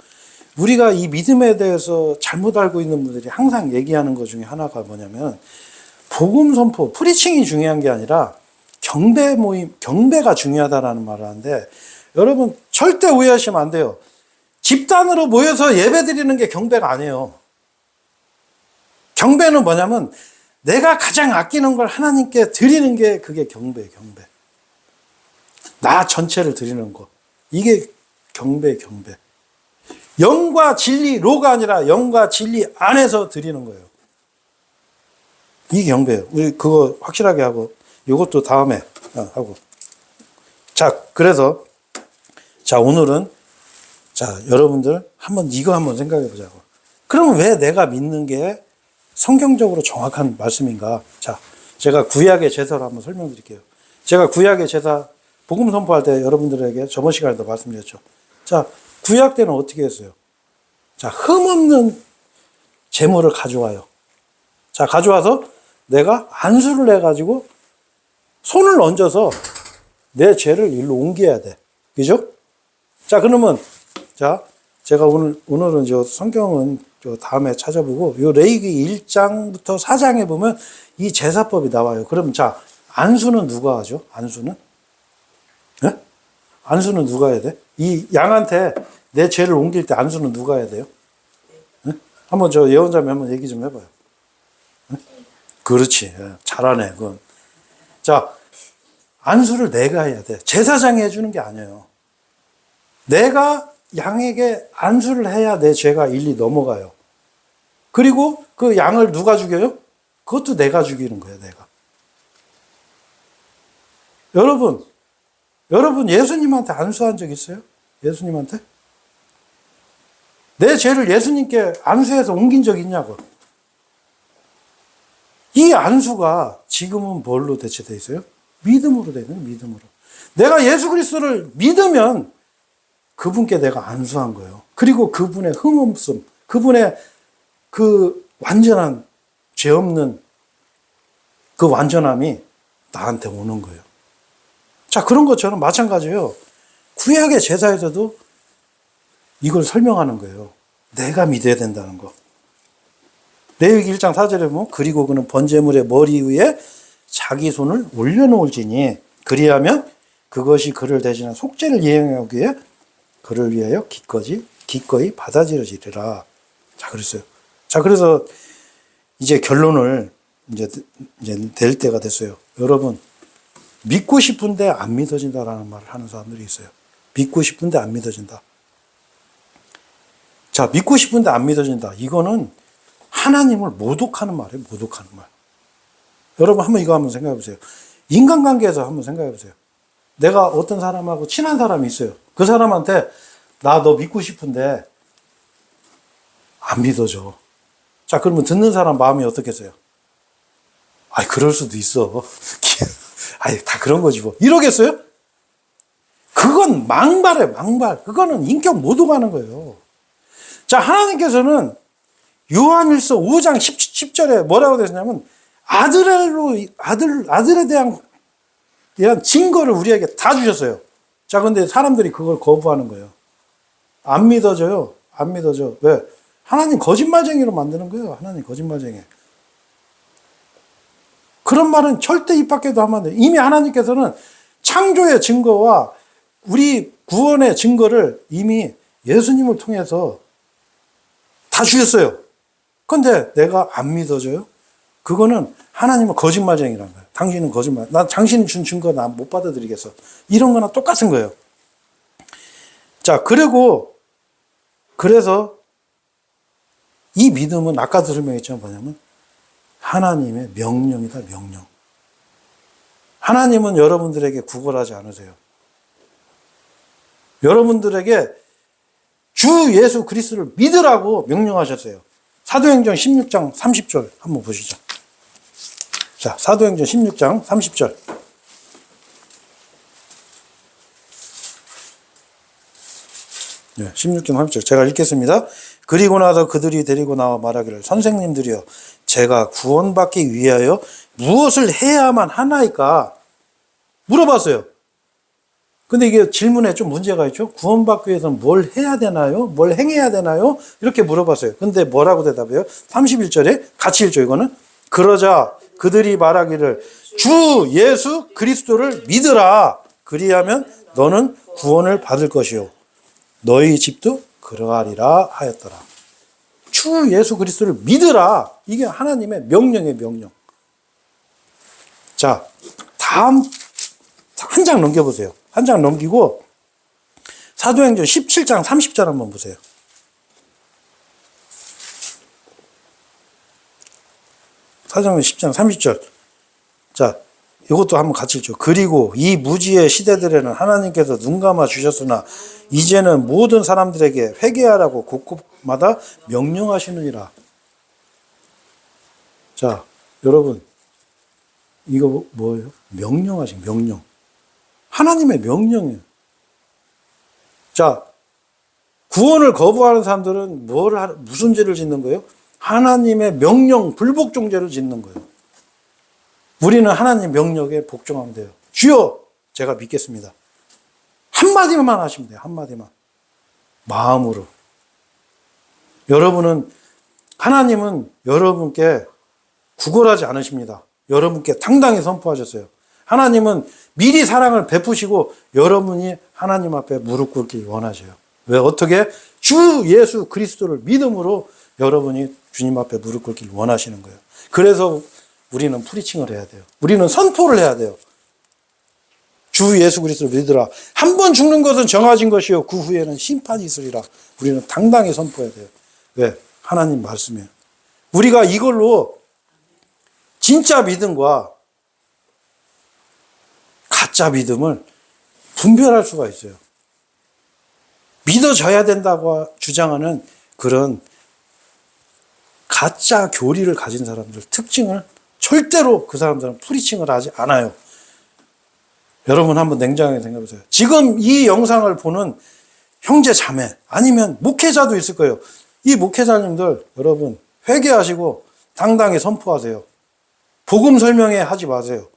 우리가 이 믿음에 대해서 잘못 알고 있는 분들이 항상 얘기하는 것 중에 하나가 뭐냐면 복음 선포, 프리칭이 중요한 게 아니라 경배 모임, 경배가 중요하다라는 말을 하는데 여러분 절대 오해하시면 안 돼요. 집단으로 모여서 예배 드리는 게 경배가 아니에요. 경배는 뭐냐면 내가 가장 아끼는 걸 하나님께 드리는 게 그게 경배예요, 경배. 나 전체를 드리는 거. 이게 경배. 영과 진리로가 아니라 영과 진리 안에서 드리는 거예요. 이게 경배예요. 우리 그거 확실하게 하고 이것도 다음에 하고. 자, 그래서 자, 오늘은 자, 여러분들 이거 한번 생각해 보자고. 그러면 왜 내가 믿는 게 성경적으로 정확한 말씀인가? 자, 제가 구약의 제사로 한번 설명드릴게요. 제가 구약의 제사 복음 선포할 때 여러분들에게 저번 시간에도 말씀드렸죠. 자, 구약 때는 어떻게 했어요? 자, 흠없는 제물을 가져와요. 자, 가져와서 내가 안수를 해가지고 손을 얹어서 내 죄를 일로 옮겨야 돼. 그죠? 자, 그러면 자, 제가 오늘은 저 성경은 저 다음에 찾아보고 요 레위기 1장부터 4장에 보면 이 제사법이 나와요. 그럼 자, 안수는 누가 하죠? 안수는? 네? 안수는 누가 해야 돼? 이 양한테 내 죄를 옮길 때 안수는 누가 해야 돼요? 네? 한번 저 예언자매 한번 얘기 좀 해봐요. 네? 그렇지. 잘하네. 그건. 자, 안수를 내가 해야 돼. 제사장이 해주는 게 아니에요. 내가 양에게 안수를 해야 내 죄가 일리 넘어가요. 그리고 그 양을 누가 죽여요? 그것도 내가 죽이는 거예요, 내가. 여러분 예수님한테 안수한 적 있어요? 예수님한테? 내 죄를 예수님께 안수해서 옮긴 적 있냐고. 이 안수가 지금은 뭘로 대체되어 있어요? 믿음으로 되는 믿음으로. 내가 예수 그리스도를 믿으면 그분께 내가 안수한 거예요. 그리고 그분의 흠없음, 그분의 그 완전한 죄 없는 그 완전함이 나한테 오는 거예요. 자, 그런 것처럼 마찬가지예요. 구약의 제사에서도 이걸 설명하는 거예요. 내가 믿어야 된다는 거. 레위기 1장 4절에 보면 그리고 그는 번제물의 머리 위에 자기 손을 올려놓을지니 그리하면 그것이 그를 대신한 속죄를 이행하기 위해 그를 위하여 기꺼이 받아들여지리라. 자, 그랬어요. 자, 그래서 이제 결론을 이제 낼 때가 됐어요. 여러분, 믿고 싶은데 안 믿어진다라는 말을 하는 사람들이 있어요. 믿고 싶은데 안 믿어진다. 자, 믿고 싶은데 안 믿어진다. 이거는 하나님을 모독하는 말이에요. 모독하는 말. 여러분, 이거 한번 생각해 보세요. 인간관계에서 한번 생각해 보세요. 내가 어떤 사람하고 친한 사람이 있어요. 그 사람한테 나 너 믿고 싶은데 안 믿어져. 자, 그러면 듣는 사람 마음이 어떻겠어요? 아이, 그럴 수도 있어. 아이, 다 그런 거지 뭐. 이러겠어요? 그건 망발이에요, 망발. 그거는 인격 모독하는 거예요. 자, 하나님께서는 요한일서 5장 10절에 뭐라고 되었냐면 아들에 대한 증거를 우리에게 다 주셨어요. 자, 근데 사람들이 그걸 거부하는 거예요. 안 믿어져요. 안 믿어져. 왜? 하나님 거짓말쟁이로 만드는 거예요. 하나님 거짓말쟁이. 그런 말은 절대 입 밖에도 하면 안 돼요. 이미 하나님께서는 창조의 증거와 우리 구원의 증거를 이미 예수님을 통해서 다 주셨어요. 근데 내가 안 믿어져요? 그거는 하나님은 거짓말쟁이라는 거예요. 당신은 거짓말. 난 당신이 준 증거 나 못 받아들이겠어. 이런 거나 똑같은 거예요. 자, 그래서 이 믿음은 아까도 설명했지만 뭐냐면 하나님의 명령이다, 명령. 하나님은 여러분들에게 구걸하지 않으세요. 여러분들에게 주 예수 그리스도를 믿으라고 명령하셨어요. 사도행전 16장 30절 한번 보시죠. 자, 사도행전 16장 30절. 네, 16장 30절. 제가 읽겠습니다. 그리고 나서 그들이 데리고 나와 말하기를 선생님들이여 제가 구원받기 위하여 무엇을 해야만 하나이까 물어봤어요. 근데 이게 질문에 좀 문제가 있죠. 구원받기 위해서는 뭘 해야 되나요? 뭘 행해야 되나요? 이렇게 물어봤어요. 근데 뭐라고 대답해요? 31절에 같이 읽죠, 이거는. 그러자 그들이 말하기를 주 예수 그리스도를 믿으라. 그리하면 너는 구원을 받을 것이요 너희 집도 그러하리라 하였더라. 주 예수 그리스도를 믿으라. 이게 하나님의 명령의 명령. 자, 다음 한 장 넘겨보세요. 한 장 넘기고 사도행전 17장 30절 한번 보세요. 사도행전 10장 30절. 자, 이것도 한번 같이 읽죠. 그리고 이 무지의 시대들에는 하나님께서 눈 감아 주셨으나 이제는 모든 사람들에게 회개하라고 곳곳마다 명령하시느니라. 자, 여러분 이거 뭐예요? 명령하신 명령. 하나님의 명령이에요. 자, 구원을 거부하는 사람들은 무슨 죄를 짓는 거예요? 하나님의 명령 불복종죄를 짓는 거예요. 우리는 하나님 명령에 복종하면 돼요. 주여, 제가 믿겠습니다. 한마디만 하시면 돼요. 한마디만. 마음으로. 하나님은 여러분께 구걸하지 않으십니다. 여러분께 당당히 선포하셨어요. 하나님은 미리 사랑을 베푸시고 여러분이 하나님 앞에 무릎 꿇길 원하셔요. 왜? 어떻게? 주 예수 그리스도를 믿음으로 여러분이 주님 앞에 무릎 꿇길 원하시는 거예요. 그래서 우리는 프리칭을 해야 돼요. 우리는 선포를 해야 돼요. 주 예수 그리스도를 믿으라. 한 번 죽는 것은 정해진 것이요 그 후에는 심판이 있으리라. 우리는 당당히 선포해야 돼요. 왜? 하나님 말씀이에요. 우리가 이걸로 진짜 믿음과 가짜 믿음을 분별할 수가 있어요. 믿어져야 된다고 주장하는 그런 가짜 교리를 가진 사람들 특징을 절대로 그 사람들은 프리칭을 하지 않아요. 여러분 한번 냉정하게 생각해 보세요. 지금 이 영상을 보는 형제 자매 아니면 목회자도 있을 거예요. 이 목회자님들 여러분 회개하시고 당당히 선포하세요. 복음 설명회 하지 마세요.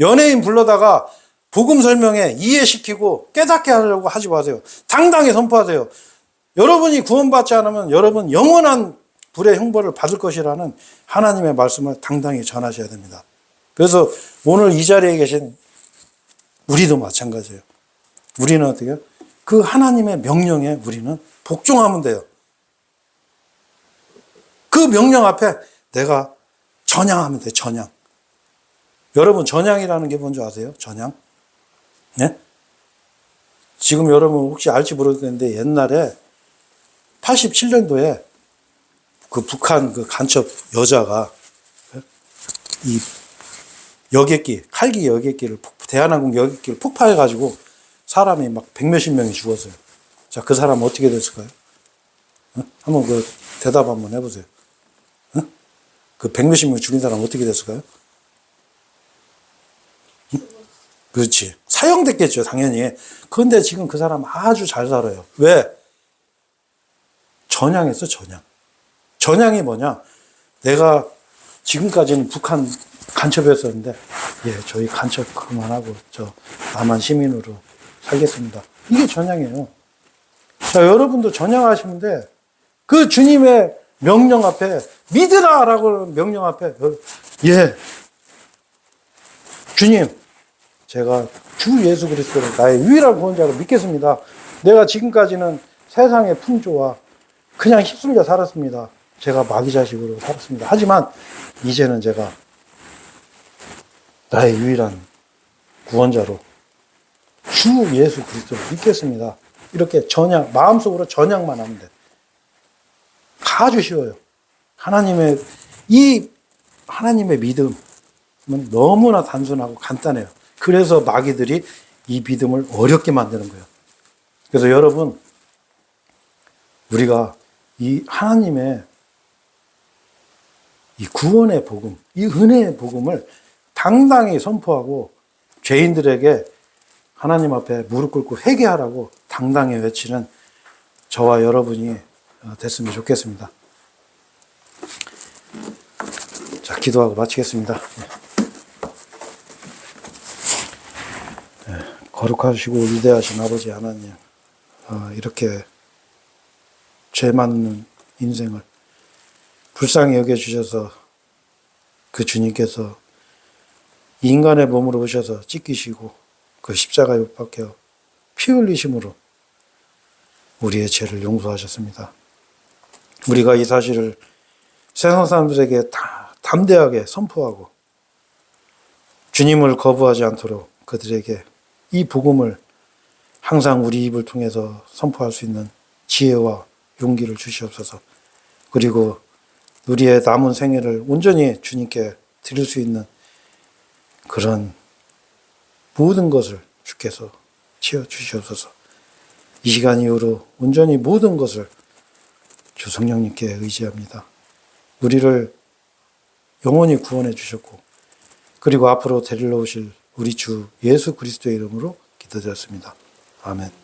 연예인 불러다가 복음 설명회 이해시키고 깨닫게 하려고 하지 마세요. 당당히 선포하세요. 여러분이 구원받지 않으면 여러분 영원한 불의 형벌을 받을 것이라는 하나님의 말씀을 당당히 전하셔야 됩니다. 그래서 오늘 이 자리에 계신 우리도 마찬가지예요. 우리는 어떻게 해요? 그 하나님의 명령에 우리는 복종하면 돼요. 그 명령 앞에 내가 전향하면 돼요. 전향. 여러분 전향이라는 게 뭔지 아세요? 전향? 네? 지금 여러분 혹시 알지 모르겠는데 옛날에 87년도에 그 북한 그 간첩 여자가 이 여객기, 칼기 여객기를 대한항공 여객기를 폭파해가지고 사람이 막 100몇십 명이 죽었어요. 자, 그 사람 어떻게 됐을까요? 한번 그 대답 한번 해보세요. 그 100몇십 명 죽인 사람 어떻게 됐을까요? 그렇지. 사형됐겠죠, 당연히. 그런데 지금 그 사람 아주 잘 살아요. 왜? 전향했어, 전향. 전향이 뭐냐? 내가 지금까지는 북한 간첩이었었는데, 예, 저희 간첩 그만하고, 남한 시민으로 살겠습니다. 이게 전향이에요. 자, 여러분도 전향하시면 돼. 그 주님의 명령 앞에, 믿으라! 라고 명령 앞에, 예, 주님, 제가 주 예수 그리스도를 나의 유일한 구원자로 믿겠습니다. 내가 지금까지는 세상의 풍조와 그냥 휩쓸려 살았습니다. 제가 마귀 자식으로 살았습니다. 하지만 이제는 제가 나의 유일한 구원자로 주 예수 그리스도를 믿겠습니다. 이렇게 마음속으로 전향만 하면 돼. 아주 쉬워요. 하나님의 믿음은 너무나 단순하고 간단해요. 그래서 마귀들이 이 믿음을 어렵게 만드는 거예요. 그래서 여러분, 우리가 이 하나님의 이 구원의 복음, 이 은혜의 복음을 당당히 선포하고 죄인들에게 하나님 앞에 무릎 꿇고 회개하라고 당당히 외치는 저와 여러분이 됐으면 좋겠습니다. 자, 기도하고 마치겠습니다. 거룩하시고 위대하신 아버지 하나님, 이렇게 죄 많은 인생을 불쌍히 여겨주셔서 그 주님께서 인간의 몸으로 오셔서 찢기시고 그 십자가에 못 박혀 피 흘리심으로 우리의 죄를 용서하셨습니다. 우리가 이 사실을 세상 사람들에게 다 담대하게 선포하고 주님을 거부하지 않도록 그들에게 이 복음을 항상 우리 입을 통해서 선포할 수 있는 지혜와 용기를 주시옵소서. 그리고 우리의 남은 생애를 온전히 주님께 드릴 수 있는 그런 모든 것을 주께서 채워주시옵소서. 이 시간 이후로 온전히 모든 것을 주 성령님께 의지합니다. 우리를 영원히 구원해 주셨고 그리고 앞으로 데리러 오실 우리 주 예수 그리스도의 이름으로 기도드렸습니다. 아멘.